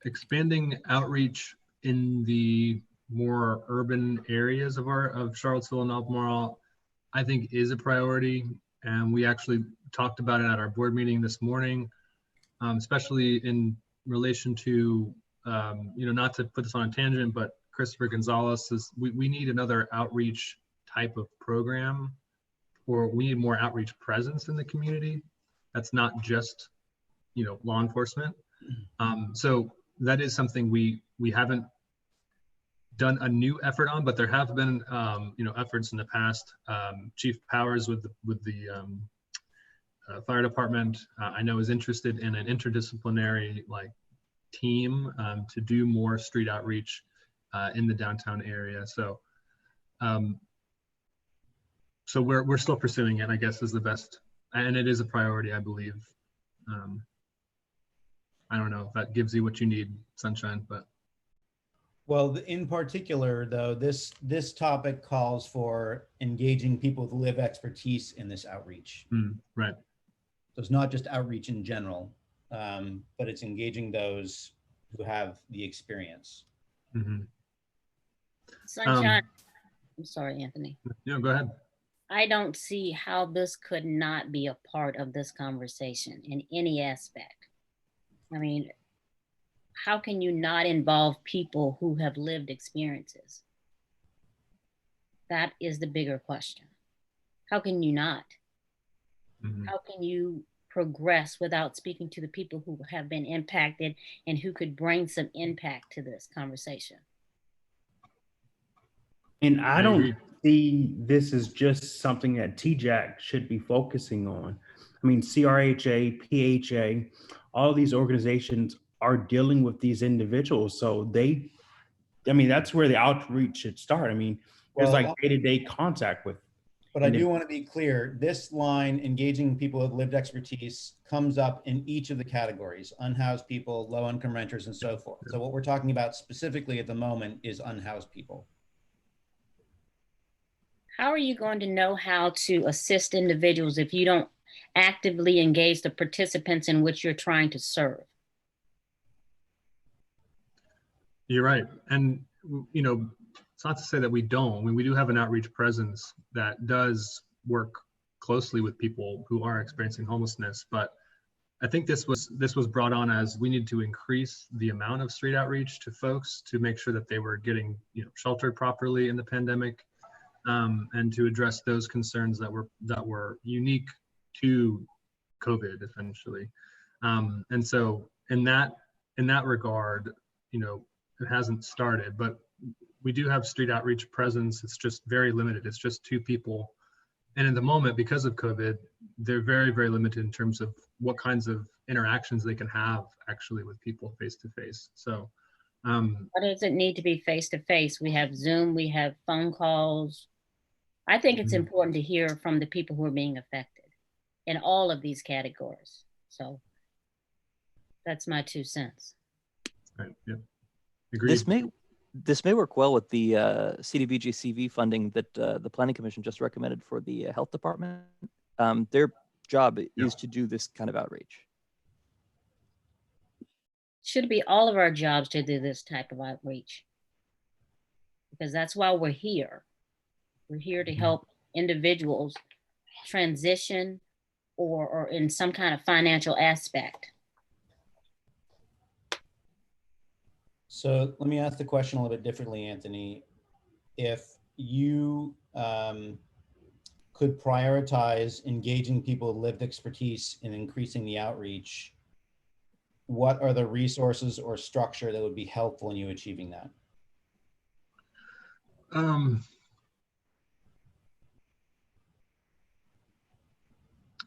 expanding outreach in the more urban areas of Charlottesville and Albemarle, I think is a priority. And we actually talked about it at our board meeting this morning, especially in relation to, not to put this on a tangent, but Christopher Gonzalez says we need another outreach type of program, or we need more outreach presence in the community. That's not just, law enforcement. So that is something we haven't done a new effort on, but there have been, efforts in the past. Chief Powers with the fire department, I know is interested in an interdisciplinary team to do more street outreach in the downtown area. So, so we're still pursuing it, I guess, is the best, and it is a priority, I believe. I don't know if that gives you what you need, Sunshine, but. Well, in particular, though, this topic calls for engaging people with lived expertise in this outreach. Right. So it's not just outreach in general, but it's engaging those who have the experience. Mm-hmm. Sunshine, I'm sorry, Anthony. Yeah, go ahead. I don't see how this could not be a part of this conversation in any aspect. I mean, how can you not involve people who have lived experiences? That is the bigger question. How can you not? Mm-hmm. How can you progress without speaking to the people who have been impacted and who could bring some impact to this conversation? And I don't see this as just something that TJAC should be focusing on. I mean, CRHA, PHA, all these organizations are dealing with these individuals. So that's where the outreach should start. I mean, there's day-to-day contact with. But I do want to be clear, this line, engaging people with lived expertise, comes up in each of the categories: unhoused people, low-income renters, and so forth. So what we're talking about specifically at the moment is unhoused people. How are you going to know how to assist individuals if you don't actively engage the participants in which you're trying to serve? You're right. And, it's not to say that we don't. I mean, we do have an outreach presence that does work closely with people who are experiencing homelessness. But I think this was brought on as we need to increase the amount of street outreach to folks to make sure that they were getting, sheltered properly in the pandemic, and to address those concerns that were unique to COVID, essentially. And so in that regard, it hasn't started, but we do have street outreach presence. It's just very limited. It's just 2 people. And in the moment, because of COVID, they're very, very limited in terms of what kinds of interactions they can have actually with people face to face. So. Why does it need to be face to face? We have Zoom, we have phone calls. I think it's important to hear from the people who are being affected in all of these categories. So that's my 2 cents. Right. Yeah. Agreed. This may work well with the CDBG CV funding that the Planning Commission just recommended for the health department. Their job is to do this kind of outreach. Should be all of our jobs to do this type of outreach, because that's why we're here. We're here to help individuals transition or in some kind of financial aspect. So let me ask the question a little bit differently, Anthony. If you could prioritize engaging people with lived expertise in increasing the outreach, what are the resources or structure that would be helpful in you achieving that?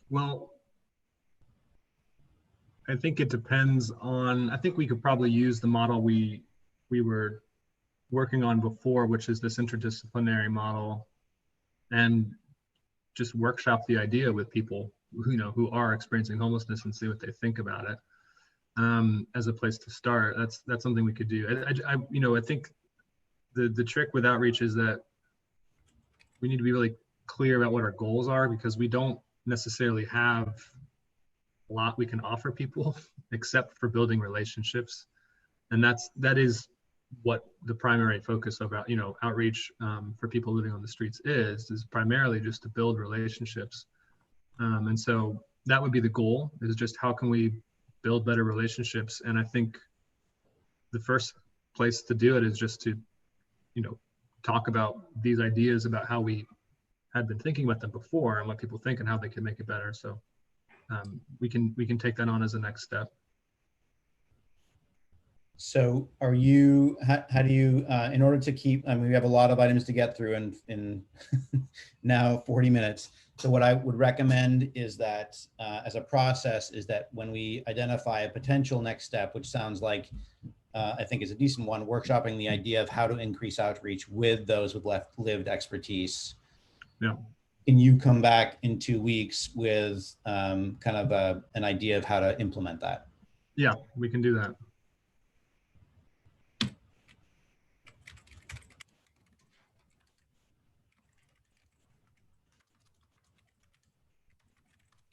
Well, I think it depends on, I think we could probably use the model we were working on before, which is this interdisciplinary model, and just workshop the idea with people who are experiencing homelessness and see what they think about it. As a place to start, that's something we could do. I think the trick with outreach is that we need to be really clear about what our goals are, because we don't necessarily have a lot we can offer people except for building relationships, and that is what the primary focus of outreach for people living on the streets is primarily just to build relationships. And so that would be the goal, is just how can we build better relationships. And I think the first place to do it is just to talk about these ideas about how we had been thinking about them before and what people think and how they can make it better. So we can take that on as a next step. So are you, how do you, in order to keep, I mean, we have a lot of items to get through in now 40 minutes. So what I would recommend is that as a process is that when we identify a potential next step, which sounds like, I think is a decent one, workshopping the idea of how to increase outreach with those with lived expertise. Yeah. Can you come back in 2 weeks with kind of an idea of how to implement that? Yeah, we can do that.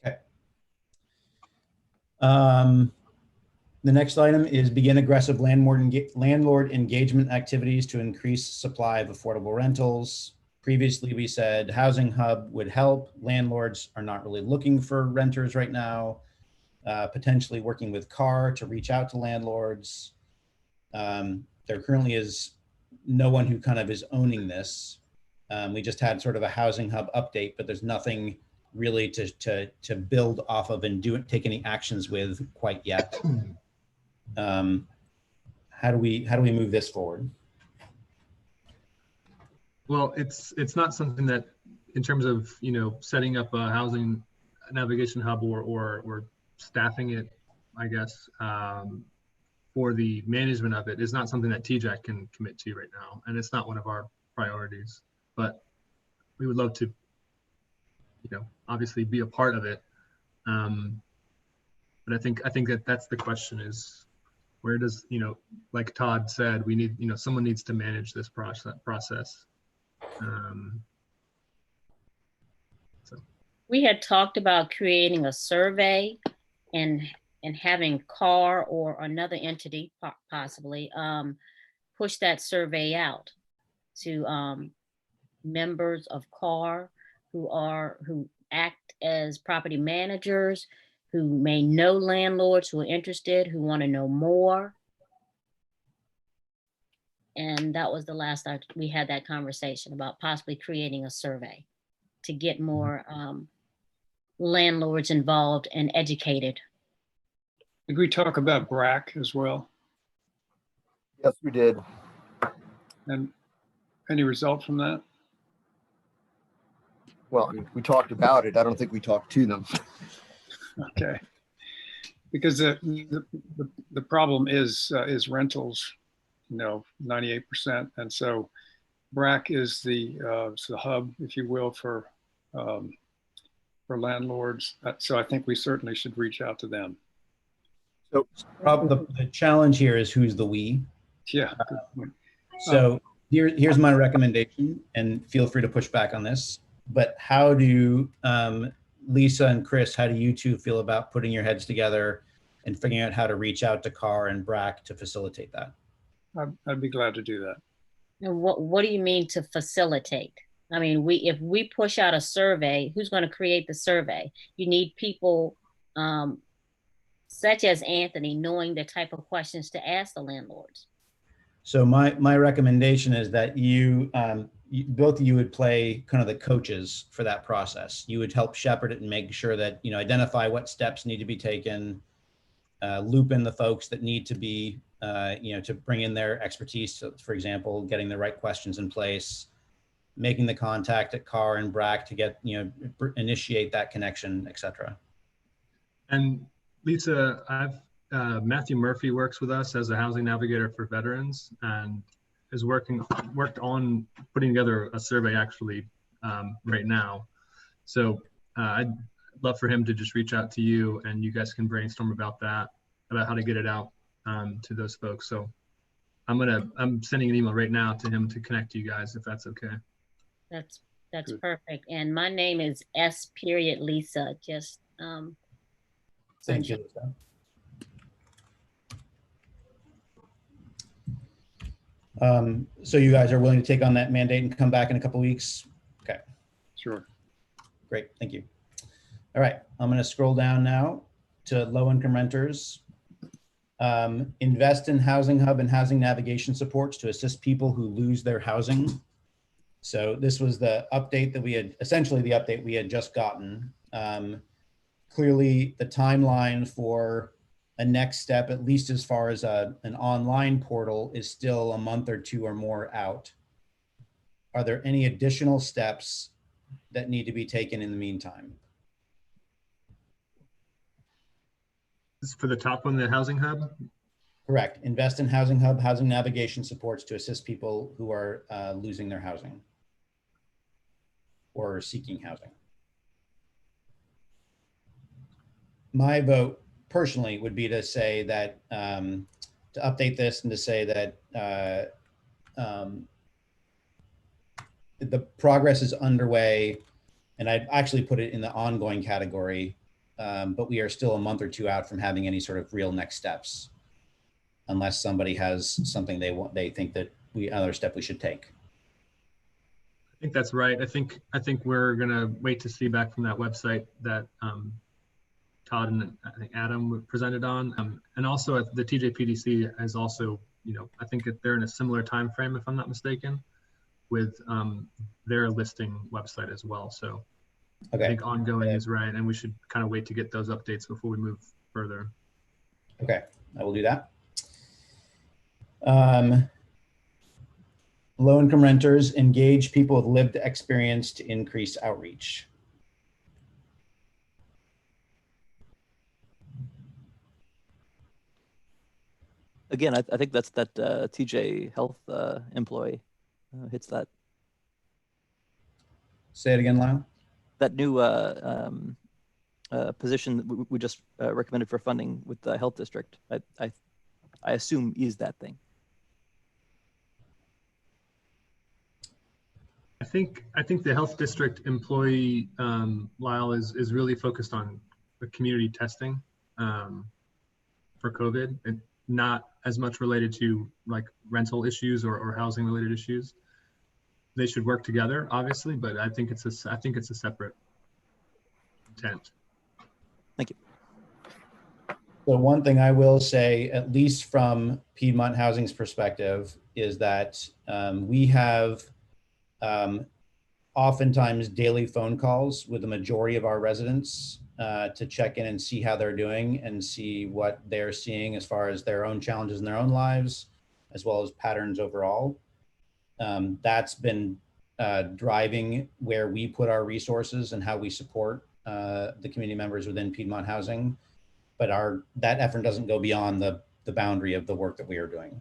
Okay. The next item is begin aggressive landlord engagement activities to increase supply of affordable rentals. Previously, we said Housing Hub would help. Landlords are not really looking for renters right now. Potentially working with CAR to reach out to landlords. There currently is no one who kind of is owning this. We just had sort of a Housing Hub update, but there's nothing really to build off of and take any actions with quite yet. How do we move this forward? Well, it's not something that, in terms of setting up a housing navigation hub or staffing it, I guess, for the management of it, is not something that TJAC can commit to right now, and it's not one of our priorities. But we would love to, obviously be a part of it. But I think that's the question: is where does like Todd said, we need someone needs to manage this process. So we had talked about creating a survey and having CAR or another entity possibly push that survey out to members of CAR who act as property managers, who may know landlords who are interested, who want to know more. And that was the last we had that conversation about possibly creating a survey to get more landlords involved and educated. Did we talk about BRAC as well? Yes, we did. And any result from that? Well, I mean, we talked about it. I don't think we talked to them. Okay. Because the problem is rentals, 98%. And so BRAC is the hub, if you will, for landlords. So I think we certainly should reach out to them. So the challenge here is who's the we. Yeah. So here's my recommendation, and feel free to push back on this. But how do Lisa and Chris, how do you two feel about putting your heads together and figuring out how to reach out to CAR and BRAC to facilitate that? I'd be glad to do that. And what do you mean to facilitate? I mean, if we push out a survey, who's going to create the survey? You need people such as Anthony knowing the type of questions to ask the landlords. So my recommendation is that both of you would play kind of the coaches for that process. You would help shepherd it and make sure that, identify what steps need to be taken, loop in the folks that need to be to bring in their expertise. So, for example, getting the right questions in place, making the contact at CAR and BRAC to get, initiate that connection, et cetera. And Lisa, Matthew Murphy works with us as a housing navigator for veterans and is worked on putting together a survey actually right now. So I'd love for him to just reach out to you and you guys can brainstorm about that, about how to get it out to those folks. So I'm sending an email right now to him to connect you guys, if that's okay. That's perfect. And my name is S.Lisa. Just thank you, Lisa. So you guys are willing to take on that mandate and come back in a couple weeks? Okay. Sure. Great, thank you. All right, I'm going to scroll down now to low-income renters. Invest in Housing Hub and housing navigation supports to assist people who lose their housing. So this was the update that we had, essentially the update we had just gotten. Clearly, the timeline for a next step, at least as far as an online portal, is still a month or two or more out. Are there any additional steps that need to be taken in the meantime? This is for the top one, the Housing Hub? Correct. Invest in Housing Hub, housing navigation supports to assist people who are losing their housing or seeking housing. My vote personally would be to say that, to update this and to say that the progress is underway, and I'd actually put it in the ongoing category, but we are still a month or two out from having any sort of real next steps, unless somebody has something they think that another step we should take. I think that's right. I think we're gonna wait to see back from that website that Todd and I think Adam presented on, and also at the TJPDC is also, I think they're in a similar time frame, if I'm not mistaken, with their listing website as well. So okay. I think ongoing is right, and we should kind of wait to get those updates before we move further. Okay, I will do that. Low-income renters, engage people with lived experience to increase outreach. Again, I think that's that TJ Health employee hits that. Say it again, Lyle. That new position that we just recommended for funding with the health district. I assume is that thing. I think the health district employee, Lyle, is really focused on the community testing for COVID, and not as much related to like rental issues or housing related issues. They should work together, obviously, but I think it's a separate intent. Thank you. So one thing I will say, at least from Piedmont Housing's perspective, is that we have oftentimes daily phone calls with the majority of our residents to check in and see how they're doing and see what they're seeing as far as their own challenges in their own lives, as well as patterns overall. That's been driving where we put our resources and how we support the community members within Piedmont Housing. But that effort doesn't go beyond the boundary of the work that we are doing.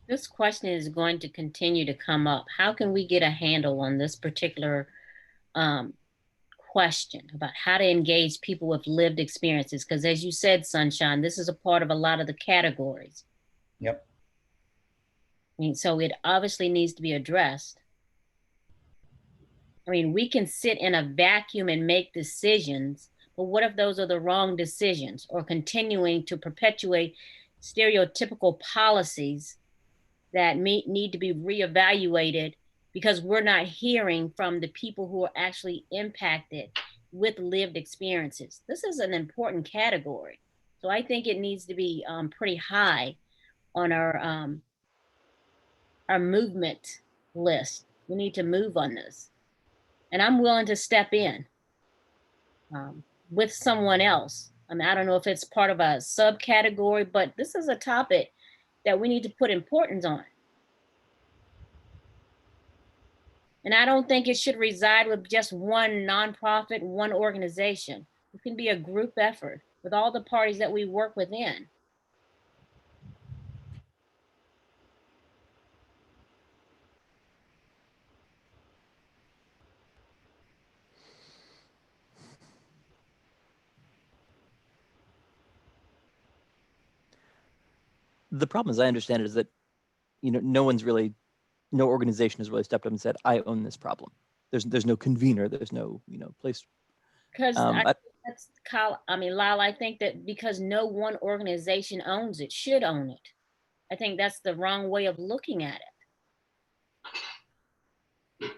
This question is going to continue to come up. How can we get a handle on this particular question about how to engage people with lived experiences? Because as you said, Sunshine, this is a part of a lot of the categories. Yep. I mean, so it obviously needs to be addressed. I mean, we can sit in a vacuum and make decisions, but what if those are the wrong decisions, or continuing to perpetuate stereotypical policies that need to be reevaluated because we're not hearing from the people who are actually impacted with lived experiences? This is an important category. So I think it needs to be pretty high on our movement list. We need to move on this. And I'm willing to step in with someone else I mean, I don't know if it's part of a subcategory, but this is a topic that we need to put importance on. And I don't think it should reside with just one nonprofit, one organization. It can be a group effort with all the parties that we work within. The problem, as I understand it, is that, you know, no organization has really stepped up and said, I own this problem. There's no convener, there's no, you know, place. Because that's Kyle, I mean, Lyle, I think that because no one organization owns it, should own it. I think that's the wrong way of looking at it.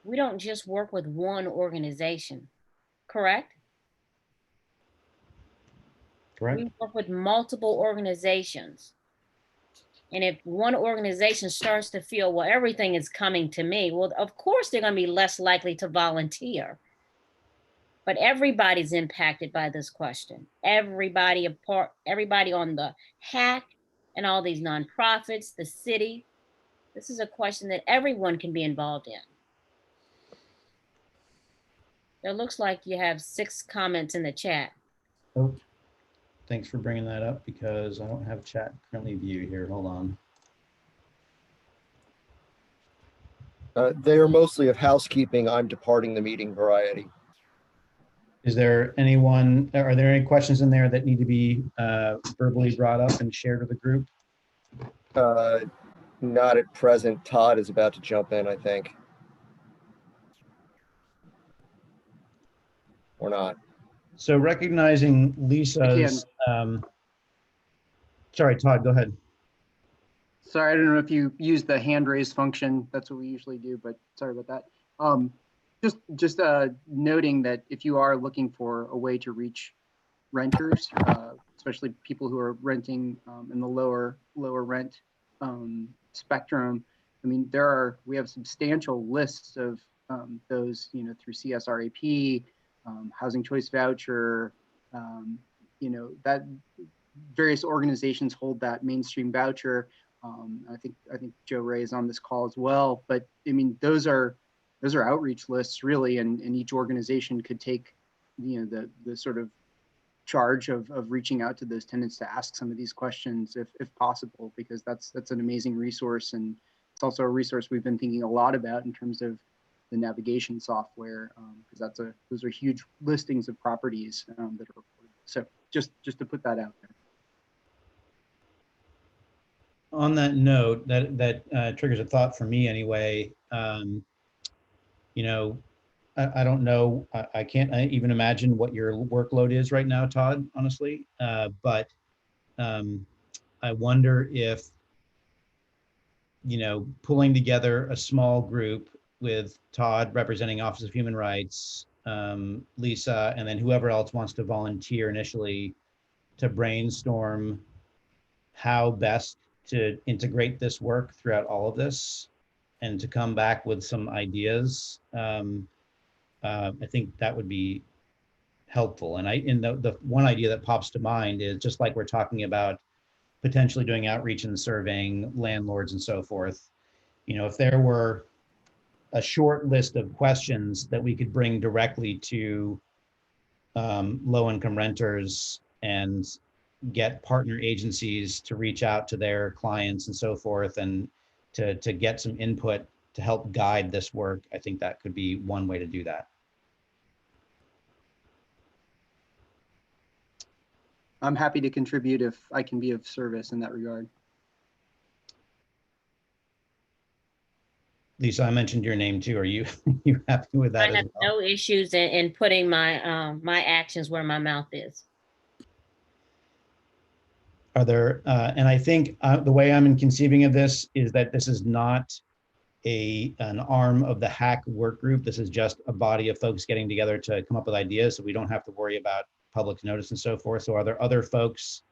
We don't just work with one organization, correct? Correct. We work with multiple organizations. And if one organization starts to feel, well, everything is coming to me, well, of course, they're going to be less likely to volunteer. But everybody's impacted by this question. Everybody on the HAC and all these nonprofits, the city. This is a question that everyone can be involved in. It looks like you have 6 comments in the chat. Oh, thanks for bringing that up because I don't have chat currently viewed here. Hold on. They are mostly of housekeeping, I'm departing the meeting variety. Is there anyone, are there any questions in there that need to be verbally brought up and shared with the group? Not at present. Todd is about to jump in, I think. Or not. So recognizing Lisa's, sorry, Todd, go ahead. Sorry, I don't know if you use the hand raise function. That's what we usually do, but sorry about that. Just noting that if you are looking for a way to reach renters, especially people who are renting in the lower rent spectrum, I mean, we have substantial lists of those, you know, through CSRAP, housing choice voucher, you know, that various organizations hold that mainstream voucher. I think Joe Ray is on this call as well, but I mean, those are outreach lists really, and each organization could take, you know, the sort of charge of reaching out to those tenants to ask some of these questions if possible, because that's an amazing resource. And it's also a resource we've been thinking a lot about in terms of the navigation software, because those are huge listings of properties that are reported. So just to put that out there. On that note, that triggers a thought for me anyway. You know, I don't know, I can't even imagine what your workload is right now, Todd, honestly. But I wonder if, you know, pulling together a small group with Todd representing Office of Human Rights, Lisa, and then whoever else wants to volunteer initially to brainstorm how best to integrate this work throughout all of this and to come back with some ideas. I think that would be helpful. And the one idea that pops to mind is just like we're talking about potentially doing outreach and surveying landlords and so forth. You know, if there were a short list of questions that we could bring directly to low-income renters and get partner agencies to reach out to their clients and so forth, and to get some input to help guide this work, I think that could be one way to do that. I'm happy to contribute if I can be of service in that regard. Lisa, I mentioned your name too. Are you happy with that? I have no issues in putting my my actions where my mouth is. Are there, and I think the way I'm conceiving of this is that this is not an arm of the HAC work group. This is just a body of folks getting together to come up with ideas, so we don't have to worry about public notice and so forth. So are there other folks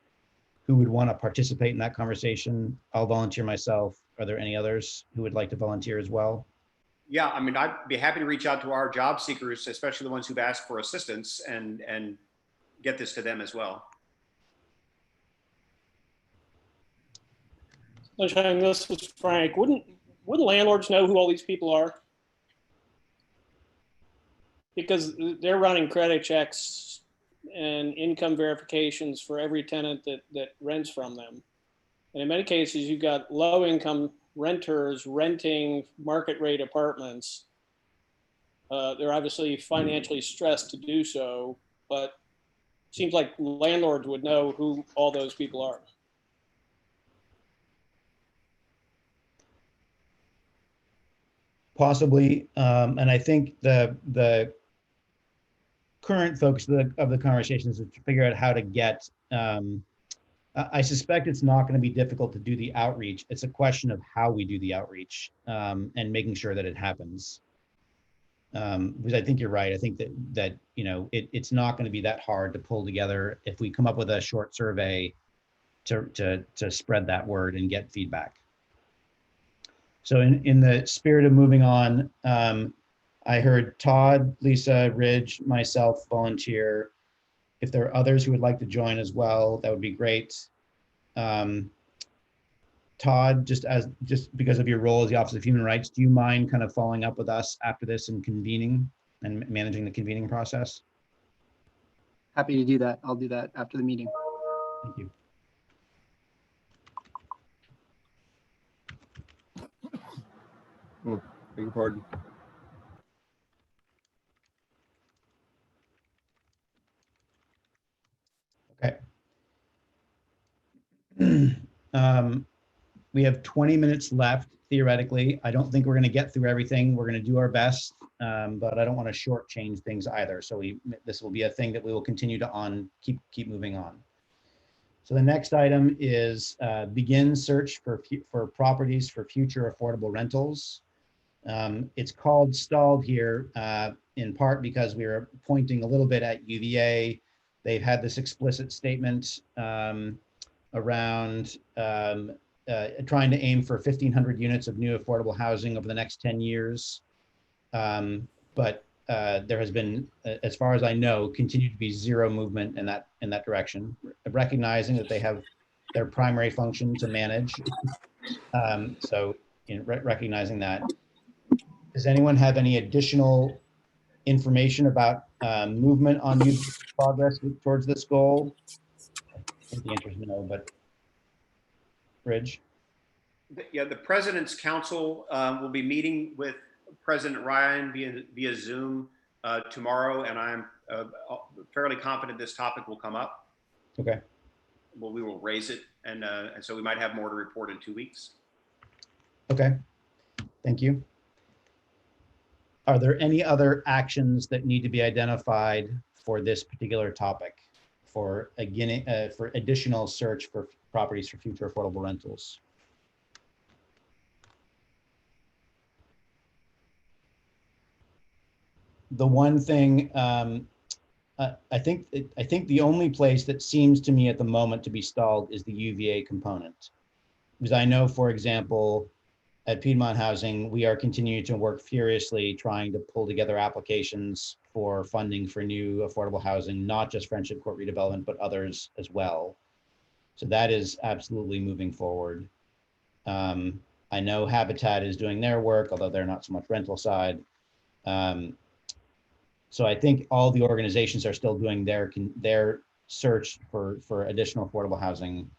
who would want to participate in that conversation? I'll volunteer myself. Are there any others who would like to volunteer as well? Yeah, I mean, I'd be happy to reach out to our job seekers, especially the ones who've asked for assistance, and get this to them as well. Sunshine, this is Frank. Wouldn't landlords know who all these people are? Because they're running credit checks and income verifications for every tenant that rents from them. And in many cases, you've got low income renters renting market rate apartments. They're obviously financially stressed to do so, but it seems like landlords would know who all those people are. Possibly, and I think the current focus of the conversation is to figure out how to get. I suspect it's not going to be difficult to do the outreach. It's a question of how we do the outreach and making sure that it happens. Because I think you're right. I think that you know it's not going to be that hard to pull together if we come up with a short survey to spread that word and get feedback. So in the spirit of moving on, I heard Todd, Lisa, Ridge, myself volunteer. If there are others who would like to join as well, that would be great. Todd, just because of your role as the Office of Human Rights, do you mind kind of following up with us after this and convening and managing the convening process? Happy to do that. I'll do that after the meeting. Thank you. Oh, beg your pardon. Okay. We have 20 minutes left, theoretically. I don't think we're going to get through everything. We're going to do our best, but I don't want to shortchange things either. So this will be a thing that we will continue to keep moving on. So the next item is begin search for properties for future affordable rentals. It's called stalled here in part because we were pointing a little bit at UVA. They've had this explicit statement around trying to aim for 1,500 units of new affordable housing over the next 10 years. But there has been, as far as I know, continued to be zero movement in that direction, recognizing that they have their primary function to manage. So recognizing that. Does anyone have any additional information about movement on new progress towards this goal? I think the answer is no, but Ridge? Yeah, the President's Council will be meeting with President Ryan via Zoom tomorrow, and I'm fairly confident this topic will come up. Okay. Well, we will raise it, and so we might have more to report in 2 weeks. Okay. Thank you. Are there any other actions that need to be identified for this particular topic for additional search for properties for future affordable rentals? The one thing I think the only place that seems to me at the moment to be stalled is the UVA component, because I know, for example, at Piedmont Housing, we are continuing to work furiously trying to pull together applications for funding for new affordable housing, not just Friendship Court redevelopment, but others as well. So that is absolutely moving forward. I know Habitat is doing their work, although they're not so much rental side. So I think all the organizations are still doing their search for additional affordable housing,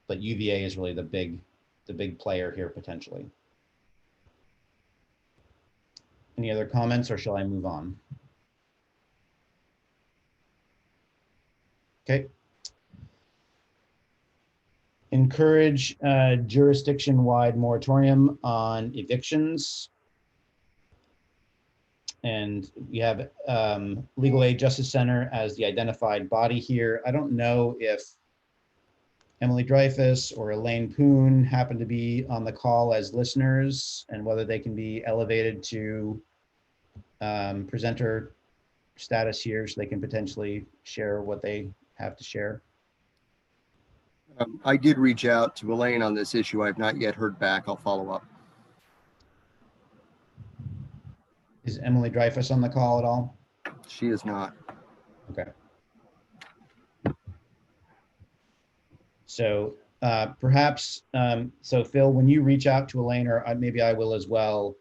but UVA is really the big player here potentially. Any other comments, or shall I move on? Okay. Encourage jurisdiction-wide moratorium on evictions. And we have Legal Aid Justice Center as the identified body here. I don't know if Emily Dreyfus or Elaine Poon happen to be on the call as listeners, and whether they can be elevated to presenter status here so they can potentially share what they have to share. I did reach out to Elaine on this issue. I've not yet heard back. I'll follow up. Is Emily Dreyfus on the call at all? She is not. Okay. So perhaps, so Phil, when you reach out to Elaine, or maybe I will as well,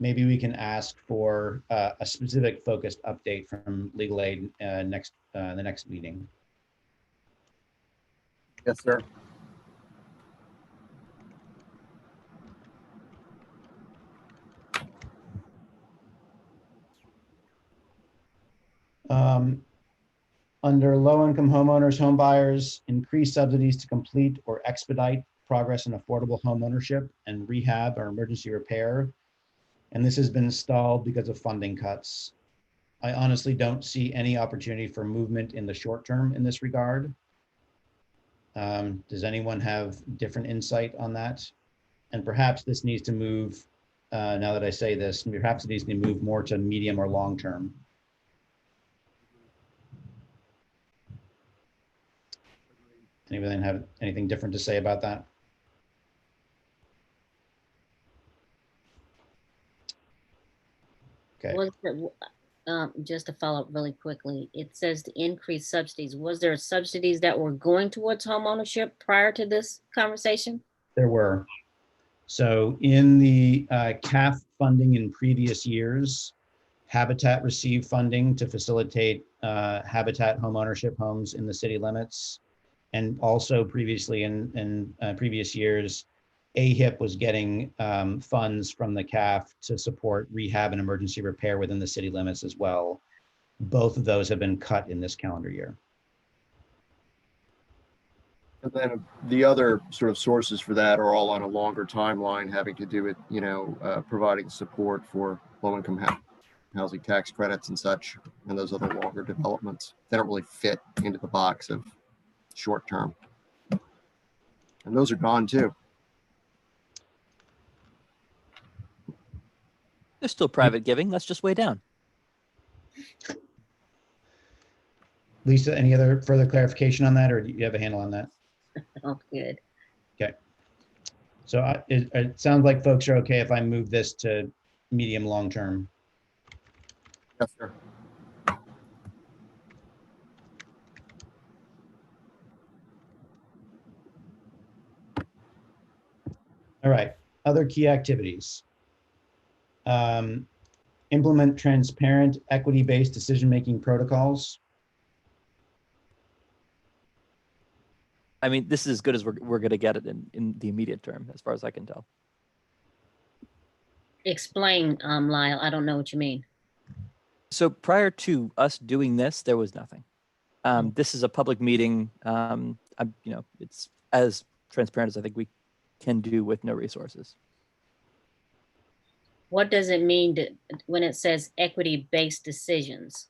maybe we can ask for a specific focused update from legal aid the next meeting. Yes, sir. Under low-income homeowners, home buyers, increase subsidies to complete or expedite progress in affordable home ownership and rehab or emergency repair. And this has been stalled because of funding cuts. I honestly don't see any opportunity for movement in the short term in this regard. Does anyone have different insight on that? And perhaps this needs to move, now that I say this, perhaps it needs to move more to medium or long term. Anybody have anything different to say about that? Okay. Just to follow up really quickly, it says to increase subsidies. Was there subsidies that were going towards home ownership prior to this conversation? There were. So in the CAF funding in previous years, Habitat received funding to facilitate Habitat home ownership homes in the city limits. And also previously in previous years, AHIP was getting funds from the CAF to support rehab and emergency repair within the city limits as well. Both of those have been cut in this calendar year. And then the other sort of sources for that are all on a longer timeline, having to do with, providing support for low-income housing tax credits and such, and those other longer developments. They don't really fit into the box of short term. And those are gone too. There's still private giving. That's just way down. Lisa, any other further clarification on that, or do you have a handle on that? Oh, good. Okay. So it sounds like folks are okay if I move this to medium long term. Yes, sir. All right. Other key activities. Implement transparent, equity-based decision-making protocols. I mean, this is as good as we're going to get it in the immediate term, as far as I can tell. Explain, Lyle. I don't know what you mean. So prior to us doing this, there was nothing. This is a public meeting. It's as transparent as I think we can do with no resources. What does it mean when it says equity-based decisions?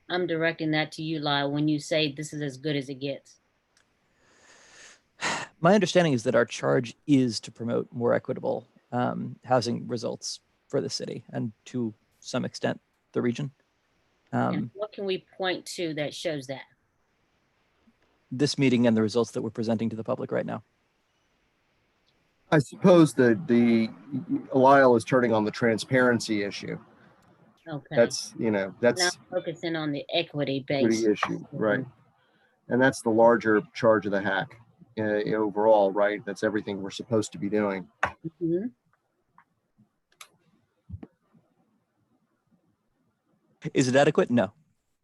I'm directing that to you, Lyle, when you say this is as good as it gets. My understanding is that our charge is to promote more equitable housing results for the city and to some extent the region. And what can we point to that shows that? This meeting and the results that we're presenting to the public right now. I suppose that Lyle is turning on the transparency issue. Okay. That's now focusing on the equity based issue, right? And that's the larger charge of the hack overall, right? That's everything we're supposed to be doing. Mm-hmm. Is it adequate? No.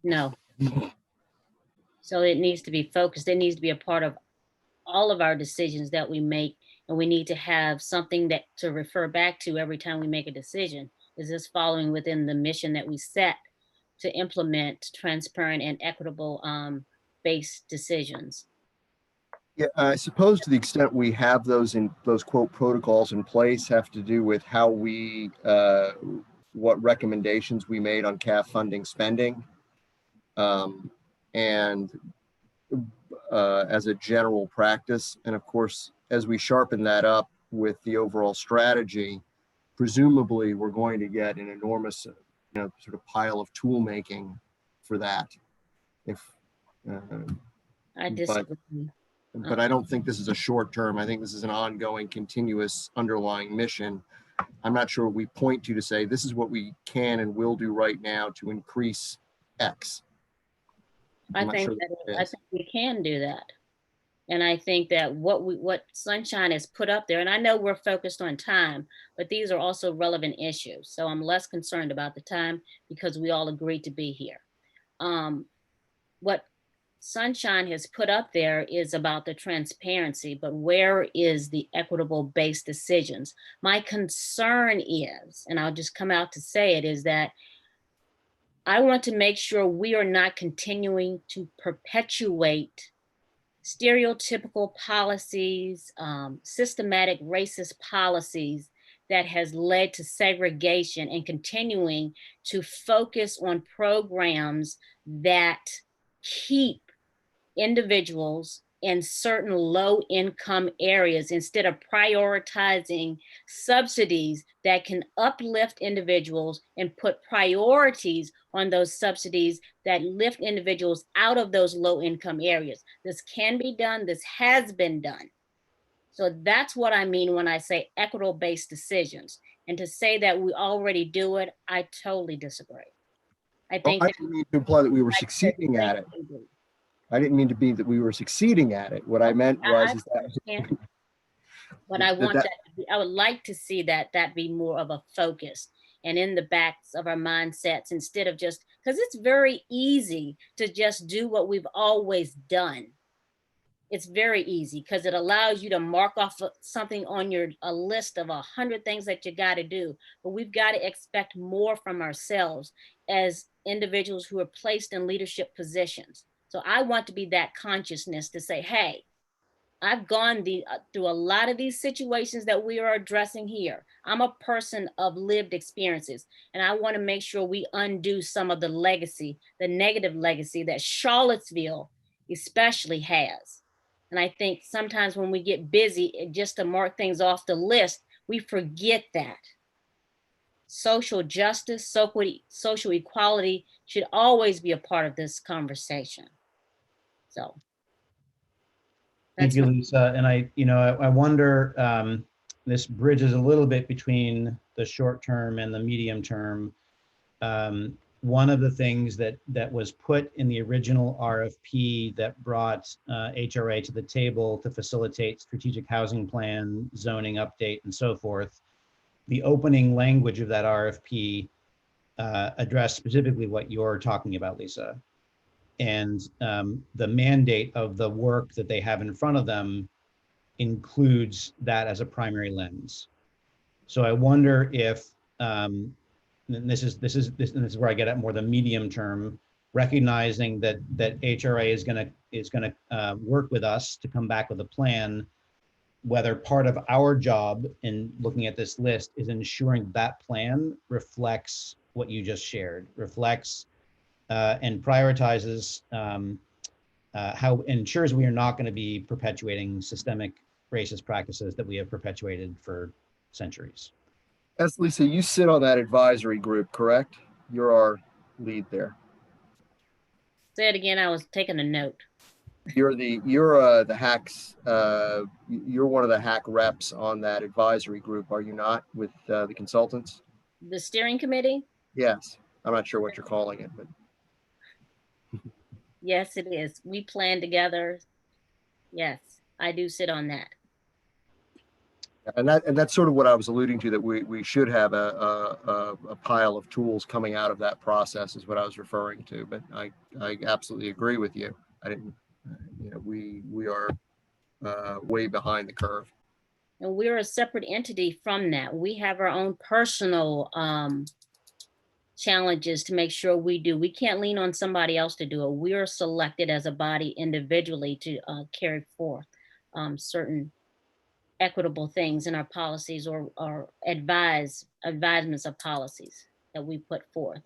No. So it needs to be focused. It needs to be a part of all of our decisions that we make, and we need to have something to refer back to every time we make a decision. Is this following within the mission that we set to implement transparent and equitable based decisions? Yeah, I suppose to the extent we have those quote protocols in place have to do with how we what recommendations we made on CAF funding spending, and as a general practice. And of course, as we sharpen that up with the overall strategy, presumably we're going to get an enormous, sort of pile of tool making for that. I disagree. But I don't think this is a short term. I think this is an ongoing, continuous underlying mission. I'm not sure we point to say this is what we can and will do right now to increase X. I I'm not think sure that there I is. think we can do that. And I think that what Sunshine has put up there, and I know we're focused on time, but these are also relevant issues. So I'm less concerned about the time because we all agreed to be here. What Sunshine has put up there is about the transparency, but where is the equitable based decisions? My concern is, and I'll just come out to say it, is that I want to make sure we are not continuing to perpetuate stereotypical policies, systematic racist policies that has led to segregation, and continuing to focus on programs that keep individuals in certain low income areas instead of prioritizing subsidies that can uplift individuals and put priorities on those subsidies that lift individuals out of those low income areas. This can be done. This has been done. So that's what I mean when I say equitable based decisions. And to say that we already do it, I totally disagree. I Well, think I that didn't mean to imply that we were succeeding at it. I didn't mean to be that we were succeeding at it. What I meant was is that, but I want that that to be, I would like to see that be more of a focus and in the backs of our mindsets, instead of just, because it's very easy to just do what we've always done. It's very easy because it allows you to mark off something on a list of 100 things that you got to do. But we've got to expect more from ourselves as individuals who are placed in leadership positions. So I want to be that consciousness to say, hey, I've gone through a lot of these situations that we are addressing here. I'm a person of lived experiences, and I want to make sure we undo some of the legacy, the negative legacy that Charlottesville especially has. And I think sometimes when we get busy just to mark things off the list, we forget that. Social justice, social equality should always be a part of this conversation. So. Thank you, Lisa. And I wonder, this bridges a little bit between the short term and the medium term. One of the things that was put in the original RFP that brought HRA to the table to facilitate strategic housing plan, zoning update, and so forth, the opening language of that RFP addressed specifically what you're talking about, Lisa. And the mandate of the work that they have in front of them includes that as a primary lens. So I wonder if, and this is where I get at more the medium term, recognizing that HRA is gonna work with us to come back with a plan, whether part of our job in looking at this list is ensuring that plan reflects what you just shared, reflects and prioritizes how ensures we are not going to be perpetuating systemic racist practices that we have perpetuated for centuries. Yes, Lisa, you sit on that advisory group, correct? You're our lead there. Say it again. I was taking a note. You're the HAC's, you're one of the HAC reps on that advisory group, are you not, with the consultants? The steering committee? Yes. I'm not sure what you're calling it, but. Yes, it is. We plan together. Yes, I do sit on that. And that's sort of what I was alluding to, that we should have a pile of tools coming out of that process is what I was referring to. But I absolutely agree with you. I didn't, we are way behind the curve. And we're a separate entity from that. We have our own personal challenges to make sure we do. We can't lean on somebody else to do it. We are selected as a body individually to carry forth certain equitable things in our policies or advisements of policies that we put forth.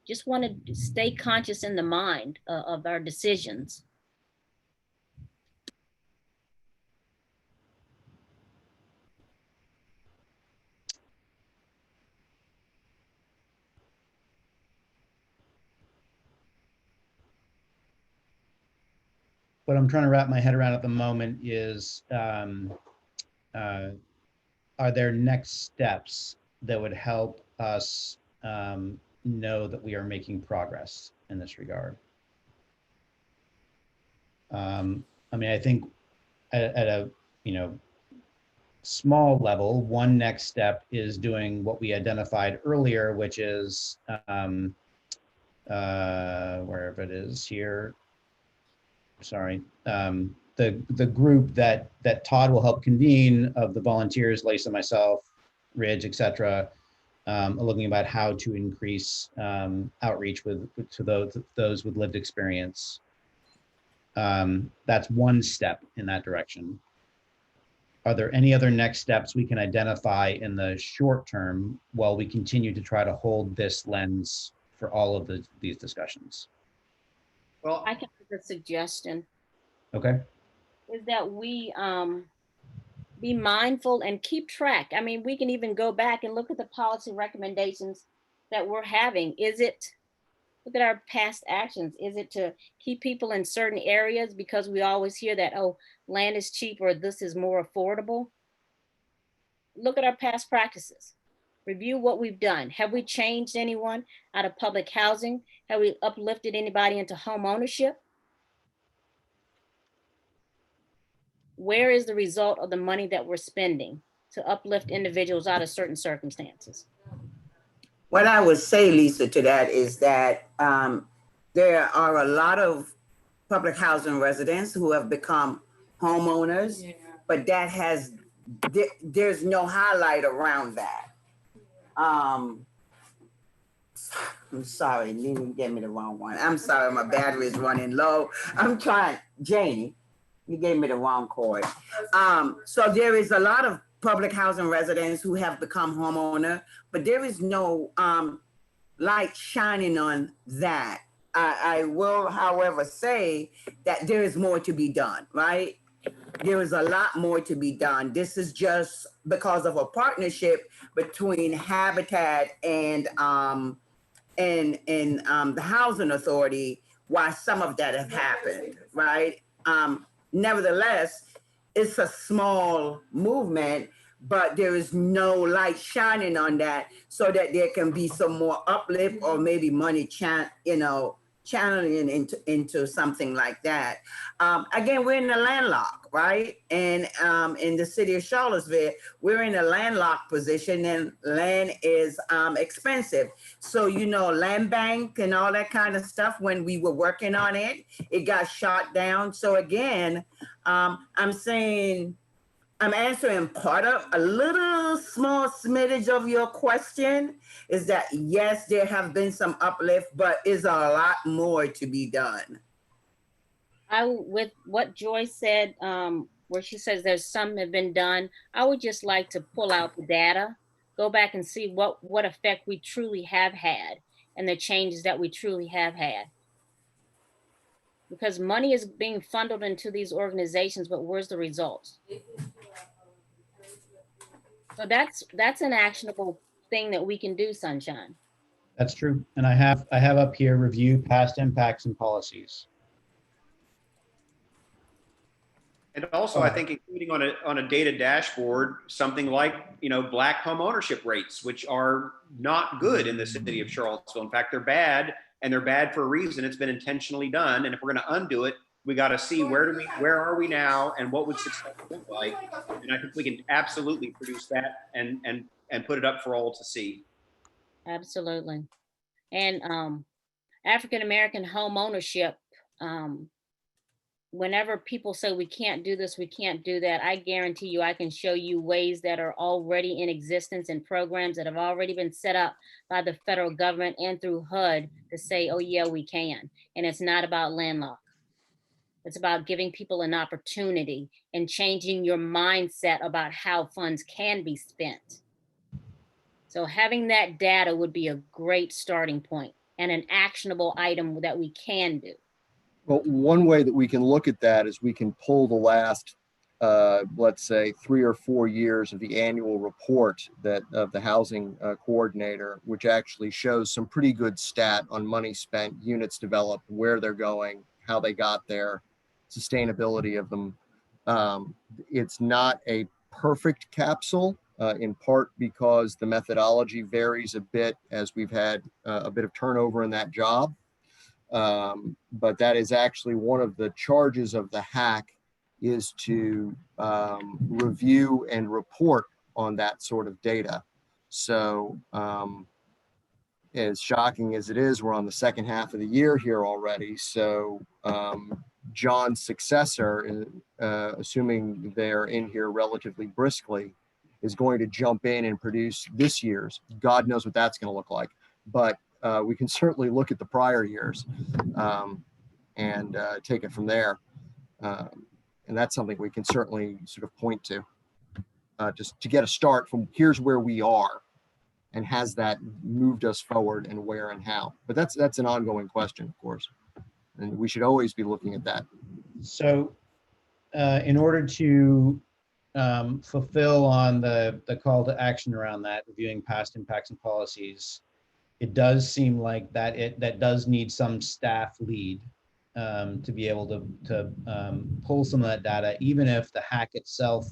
Just want to stay conscious in the mind of our decisions. What I'm trying to wrap my head around at the moment is, are there next steps that would help us know that we are making progress in this regard? I mean, I think at a, small level, one next step is doing what we identified earlier, which is wherever it is here. Sorry, the group that Todd will help convene of the volunteers, Lisa, myself, Ridge, etc. Looking about how to increase outreach to those with lived experience. That's one step in that direction. Are there any other next steps we can identify in the short term while we continue to try to hold this lens for all of these discussions? Well, I can make a suggestion. Okay. Is that we be mindful and keep track. I mean, we can even go back and look at the policy recommendations that we're having. Look at our past actions. Is it to keep people in certain areas because we always hear that, oh, land is cheap or this is more affordable? Look at our past practices. Review what we've done. Have we changed anyone out of public housing? Have we uplifted anybody into home ownership? Where is the result of the money that we're spending to uplift individuals out of certain circumstances? What I would say, Lisa, to that is that there are a lot of public housing residents who have become homeowners, but there's no highlight around that. I'm sorry, you gave me the wrong one. I'm sorry, my battery is running low. I'm trying, Janie, you gave me the wrong cord. So there is a lot of public housing residents who have become homeowner, but there is no light shining on that. I will, however, say that there is more to be done, right? There is a lot more to be done. This is just because of a partnership between Habitat and the Housing Authority, why some of that have happened, right? Nevertheless, it's a small movement, but there is no light shining on that so that there can be some more uplift or maybe money channeling into something like that. Again, we're in a landlocked, right? And in the city of Charlottesville, we're in a landlocked position and land is expensive. So, land bank and all that kind of stuff, when we were working on it, it got shot down. So again, I'm answering part of a little small smidge of your question is that, yes, there have been some uplift, but is a lot more to be done. With what Joyce said, where she says there's some have been done, I would just like to pull out the data, go back and see what effect we truly have had and the changes that we truly have had. Because money is being funneled into these organizations, but where's the results? So that's an actionable thing that we can do, Sunshine. That's true. And I have up here review past impacts and policies. And also, I think including on a data dashboard, something like, Black home ownership rates, which are not good in the city of Charlottesville. In fact, they're bad, and they're bad for a reason. It's been intentionally done. And if we're going to undo it, we got to see where are we now and what would success look like. And I think we can absolutely produce that and put it up for all to see. Absolutely. And African-American home ownership, whenever people say we can't do this, we can't do that, I guarantee you I can show you ways that are already in existence and programs that have already been set up by the federal government and through HUD to say, oh yeah, we can. And it's not about landlocked. It's about giving people an opportunity and changing your mindset about how funds can be spent. So having that data would be a great starting point and an actionable item that we can do. Well, one way that we can look at that is we can pull the last, let's say, 3 or 4 years of the annual report of the housing coordinator, which actually shows some pretty good stat on money spent, units developed, where they're going, how they got there, sustainability of them. It's not a perfect capsule, in part because the methodology varies a bit as we've had a bit of turnover in that job. But that is actually one of the charges of the hack, is to review and report on that sort of data. So as shocking as it is, we're on the second half of the year here already. So John's successor, assuming they're in here relatively briskly, is going to jump in and produce this year's. God knows what that's going to look like. But we can certainly look at the prior years and take it from there. And that's something we can certainly sort of point to, just to get a start from here's where we are, and has that moved us forward, and where and how. But that's an ongoing question, of course, and we should always be looking at that. So in order to fulfill on the call to action around that, reviewing past impacts and policies, it does seem like that does need some staff lead to be able to pull some of that data, even if the hack itself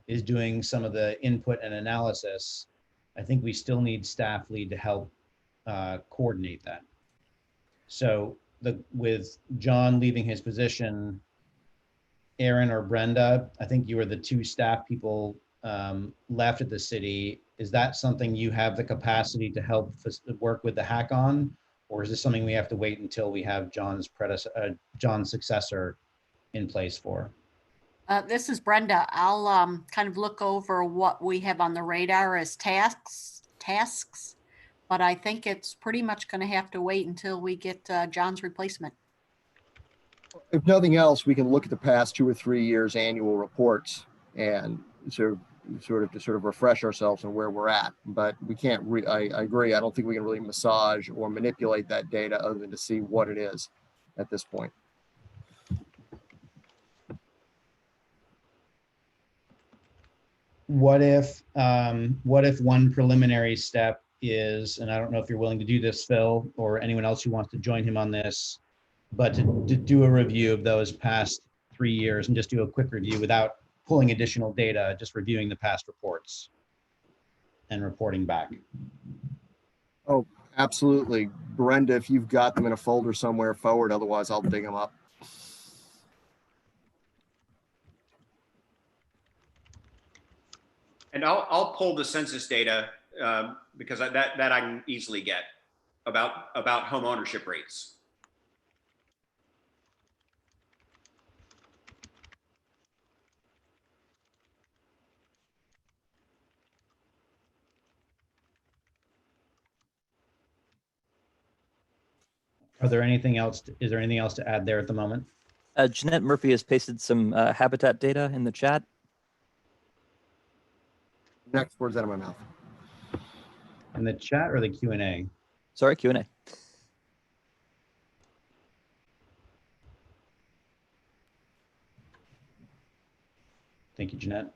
is doing some of the input and analysis. I think we still need staff lead to help coordinate that. So with John leaving his position, Aaron or Brenda, I think you were the two staff people left at the city. Is that something you have the capacity to help work with the hack on, or is this something we have to wait until we have John's successor in place for? This is Brenda. I'll kind of look over what we have on the radar as tasks, but I think it's pretty much going to have to wait until we get John's replacement. If nothing else, we can look at the past 2 or 3 years' annual reports and sort of refresh ourselves on where we're at. But we can't. I agree. I don't think we can really massage or manipulate that data other than to see what it is at this point. What if one preliminary step is, and I don't know if you're willing to do this, Phil, or anyone else who wants to join him on this, but to do a review of those past 3 years and just do a quick review without pulling additional data, just reviewing the past reports and reporting back. Oh, absolutely. Brenda, if you've got them in a folder somewhere, forward, otherwise I'll dig them up. And I'll pull the census data because that I can easily get about home ownership rates. Is there anything else to add there at the moment? Jeanette Murphy has pasted some habitat data in the chat. Next words out of my mouth. In the chat or the Q&A? Sorry, Q&A. Thank you, Jeanette.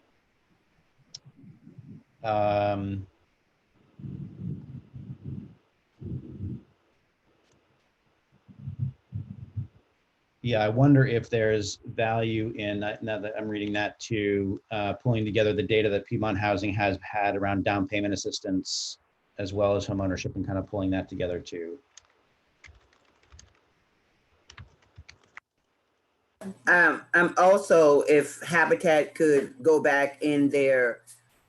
Yeah, I wonder if there's value in, now that I'm reading that too, pulling together the data that Piedmont Housing has had around down payment assistance, as well as home ownership, and kind of pulling that together too. Also, if Habitat could go back in their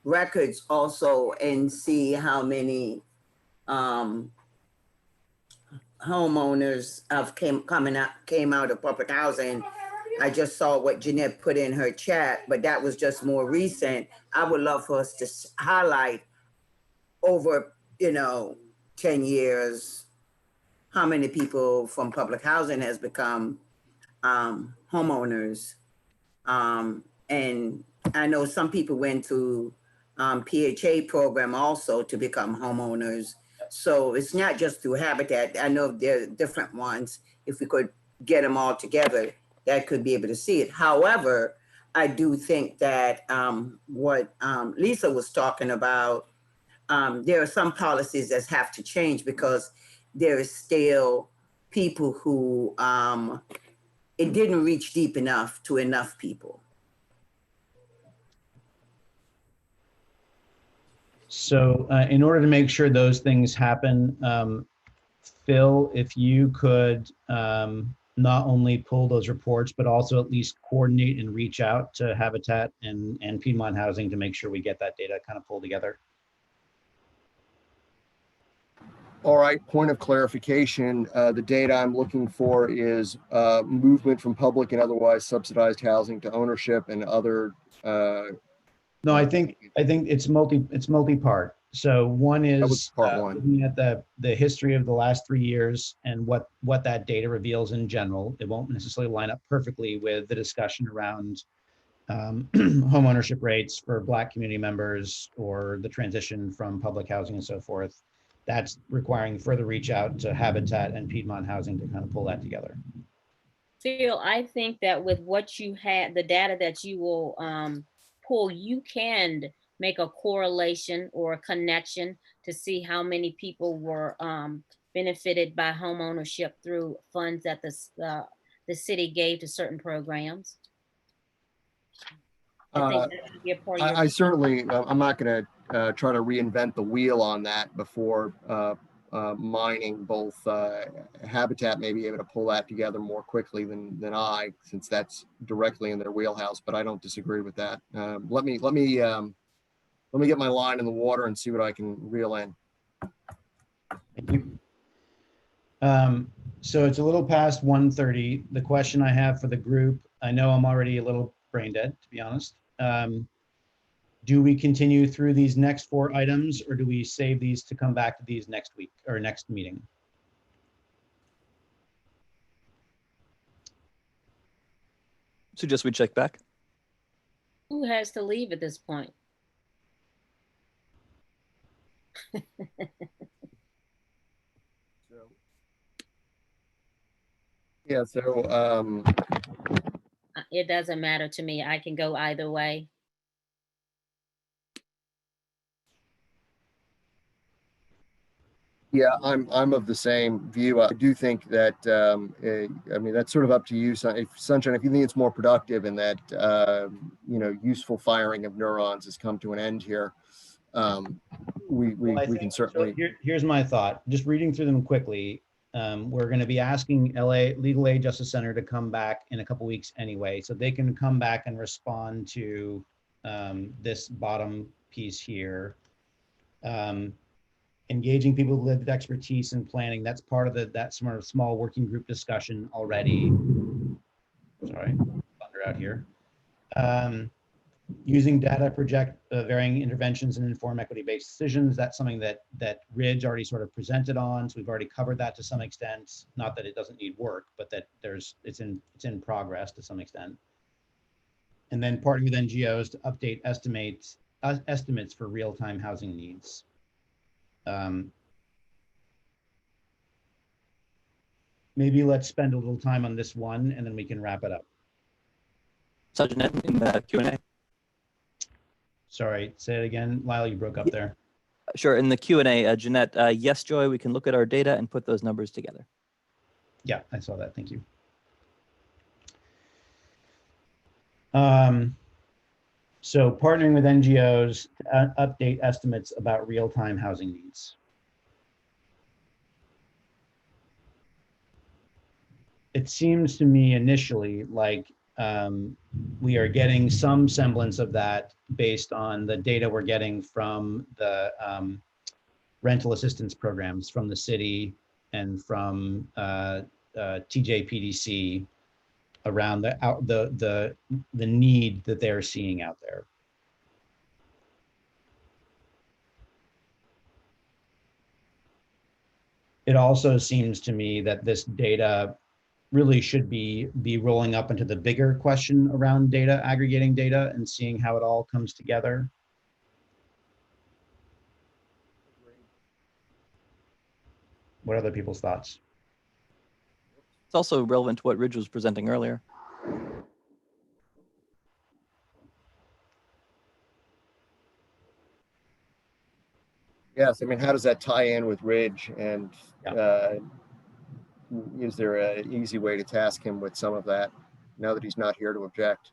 records also and see how many homeowners came out of public housing. I just saw what Jeanette put in her chat, but that was just more recent. I would love for us to highlight over, 10 years, how many people from public housing has become homeowners. And I know some people went to PHA program also to become homeowners. So it's not just through Habitat. I know there are different ones. If we could get them all together, that could be able to see it. However, I do think that what Lisa was talking about, there are some policies that have to change because there is still people who it didn't reach deep enough to enough people. So in order to make sure those things happen, Phil, if you could not only pull those reports, but also at least coordinate and reach out to Habitat and Piedmont Housing to make sure we get that data kind of pulled together. All right, point of clarification, the data I'm looking for is movement from public and otherwise subsidized housing to ownership and other. No, I think it's multi-part. So one That was is part one. looking at the history of the last 3 years and what that data reveals in general. It won't necessarily line up perfectly with the discussion around home ownership rates for Black community members or the transition from public housing and so forth. That's requiring further reach out to Habitat and Piedmont Housing to kind of pull that together. Phil, I think that with what you had, the data that you will pull, you can make a correlation or a connection to see how many people were benefited by home ownership through funds that the city gave to certain programs. I think that should be a part of your. I certainly, I'm not going to try to reinvent the wheel on that before mining. Both Habitat may be able to pull that together more quickly than I, since that's directly in their wheelhouse. But I don't disagree with that. Let me get my line in the water and see what I can reel in. Thank you. So it's a little past 1:30. The question I have for the group, I know I'm already a little brain dead, to be honest. Do we continue through these next 4 items, or do we save these to come back to these next week or next meeting? Suggest we check back. Who has to leave at this point? Yeah, so It doesn't matter to me. I can go either way. yeah, I'm of the same view. I do think that I mean, that's sort of up to you, Sunshine. If you think it's more productive and that you know, useful firing of neurons has come to an end here, we can certainly. So here's my thought. Just reading through them quickly. We're going to be asking LA Legal Aid Justice Center to come back in a couple weeks anyway, so they can come back and respond to this bottom piece here. Engaging people with lived expertise in planning. That's part of that sort of small working group discussion already. Sorry, thunder out here. Using data project varying interventions and inform equity-based decisions. That's something that Ridge already sort of presented on. So we've already covered that to some extent. Not that it doesn't need work, but that it's in progress to some extent. And then partnering with NGOs to update estimates for real-time housing needs. Maybe let's spend a little time on this one and then we can wrap it up. So Jeanette, in the Q&A. Sorry, say it again. Lyle, you broke up there. Sure, in the Q&A, Jeanette, yes, Joy, we can look at our data and put those numbers together. Yeah, I saw that. Thank you. So partnering with NGOs to update estimates about real-time housing needs. It seems to me initially like we are getting some semblance of that based on the data we're getting from the rental assistance programs from the city and from TJPDC around the need that they're seeing out there. It also seems to me that this data really should be rolling up into the bigger question around data, aggregating data and seeing how it all comes together. What are other people's thoughts? It's also relevant to what Ridge was presenting earlier. Yes, I mean, how does that tie in with Ridge? And is there an easy way to task him with some of that now that he's not here to object?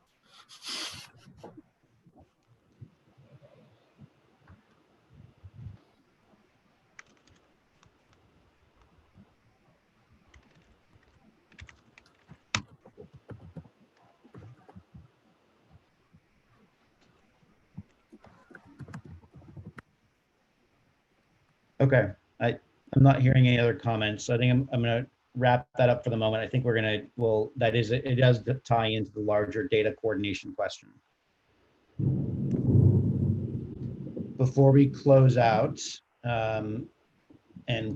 Okay, I'm not hearing any other comments. So I think I'm going to wrap that up for the moment. I think we're going to, well, that is, it does tie into the larger data coordination question. Before we close out and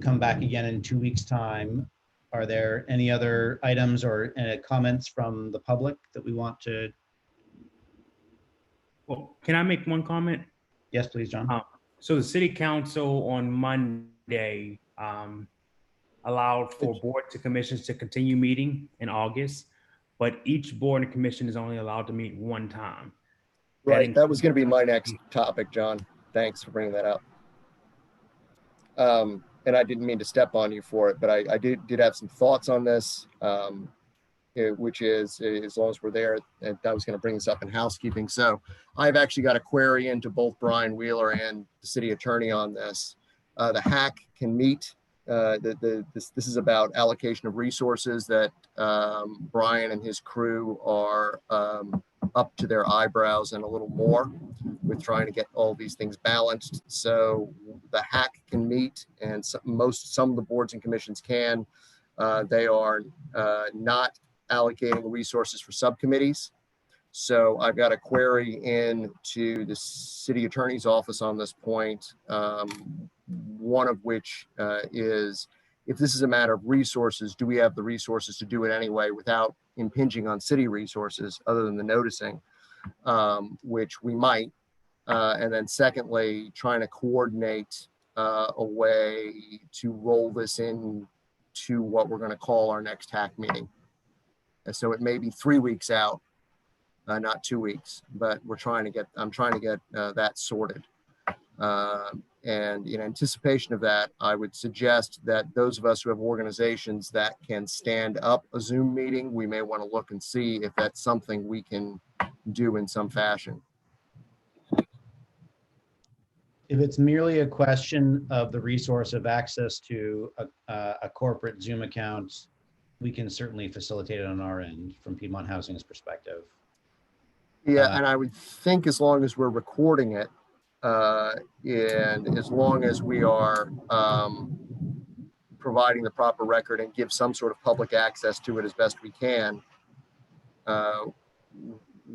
come back again in 2 weeks' time, are there any other items or comments from the public that we want to? Well, can I make one comment? Yes, please, John. So the city council on Monday allowed for boards and commissions to continue meeting in August, but each board and commission is only allowed to meet one time. Right, that was going to be my next topic, John. Thanks for bringing that up. And I didn't mean to step on you for it, but I did have some thoughts on this, which is, as long as we're there, and I was going to bring this up in housekeeping. So I've actually got a query into both Brian Wheeler and the city attorney on this. The hack can meet. This is about allocation of resources that Brian and his crew are up to their eyebrows and a little more with trying to get all these things balanced. So the hack can meet, and some of the boards and commissions can. They are not allocating resources for subcommittees. So I've got a query in to the city attorney's office on this point. One of which is, if this is a matter of resources, do we have the resources to do it anyway without impinging on city resources other than the noticing, which we might. And then secondly, trying to coordinate a way to roll this in to what we're going to call our next hack meeting. And so it may be 3 weeks out, not 2 weeks, but I'm trying to get that sorted. And in anticipation of that, I would suggest that those of us who have organizations that can stand up a Zoom meeting, we may want to look and see if that's something we can do in some fashion. If it's merely a question of the resource of access to a corporate Zoom account, we can certainly facilitate it on our end from Piedmont Housing's perspective. Yeah, and I would think as long as we're recording it, and as long as we are providing the proper record and give some sort of public access to it as best we can,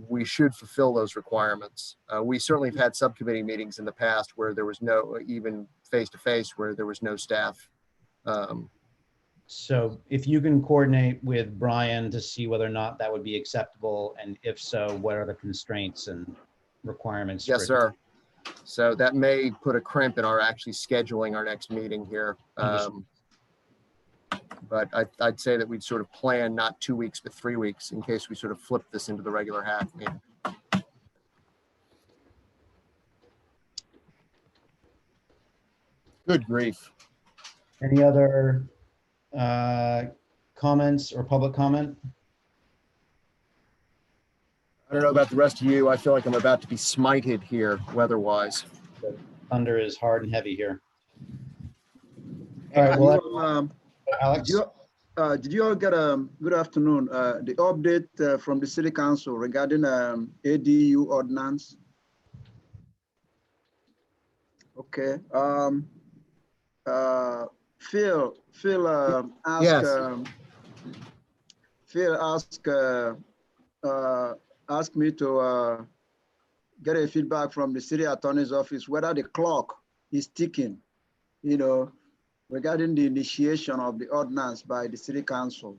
we should fulfill those requirements. We certainly have had subcommittee meetings in the past where there was no, even face-to-face, where there was no staff. So if you can coordinate with Brian to see whether or not that would be acceptable, and if so, what are the constraints and requirements? Yes, sir. So that may put a crimp in our actually scheduling our next meeting here. But I'd say that we'd sort of plan not 2 weeks, but 3 weeks in case we sort of flip this into the regular hack meeting. Good grief. Any other comments or public comment? I don't know about the rest of you. I feel like I'm about to be smited here weather-wise. The thunder is hard and heavy here. All right, well, Alex? Did you all get good afternoon? The update from the City Council regarding ADU ordinance? Okay. Phil asked, yes. Phil asked me to get a feedback from the city attorney's office whether the clock is ticking, regarding the initiation of the ordinance by the city council.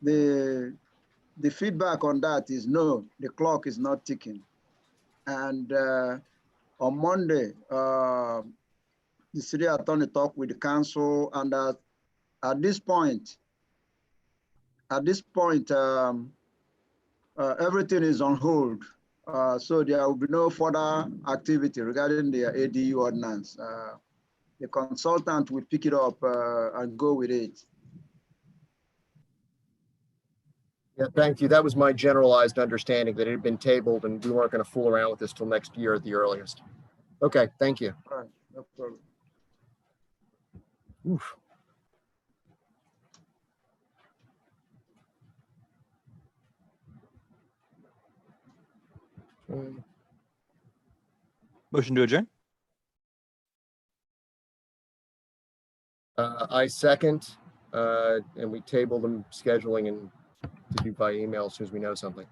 The feedback on that is no, the clock is not ticking. And on Monday, the city attorney talked with the council, and at this point, everything is on hold. So there will be no further activity regarding the ADU ordinance. The consultant will pick it up and go with it. Yeah, thank you. That was my generalized understanding, that it had been tabled and we weren't going to fool around with this till next year at the earliest. Okay, thank you. All right, no problem. Oof. Motion to adjourn? I second, and we table them scheduling and to do by email as soon as we know something.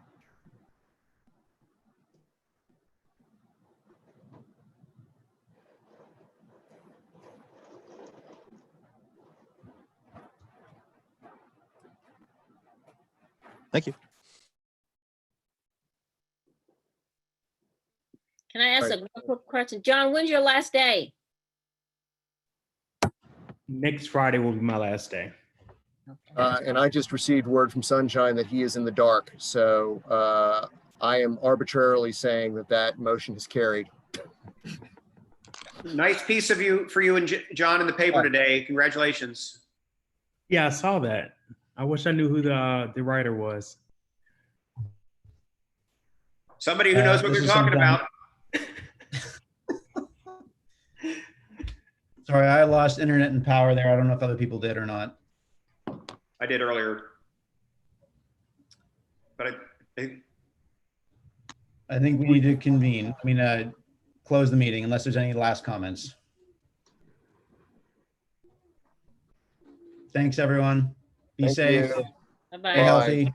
Thank you. Can I ask Right. a quick question? John, when's your last day? Next Friday will be my last day. And I just received word from Sunshine that he is in the dark. So I am arbitrarily saying that that motion is carried. Nice piece of you for you and John in the paper today. Congratulations. Yeah, I saw that. I wish I knew who the writer was. Somebody who knows what This they're is talking Sunshine. about. Sorry, I lost internet and power there. I don't know if other people did or not. I did earlier. But I think we need to convene. I mean, close the meeting unless there's any last comments. Thanks, everyone. Be Thank safe. you. Bye-bye. Stay healthy.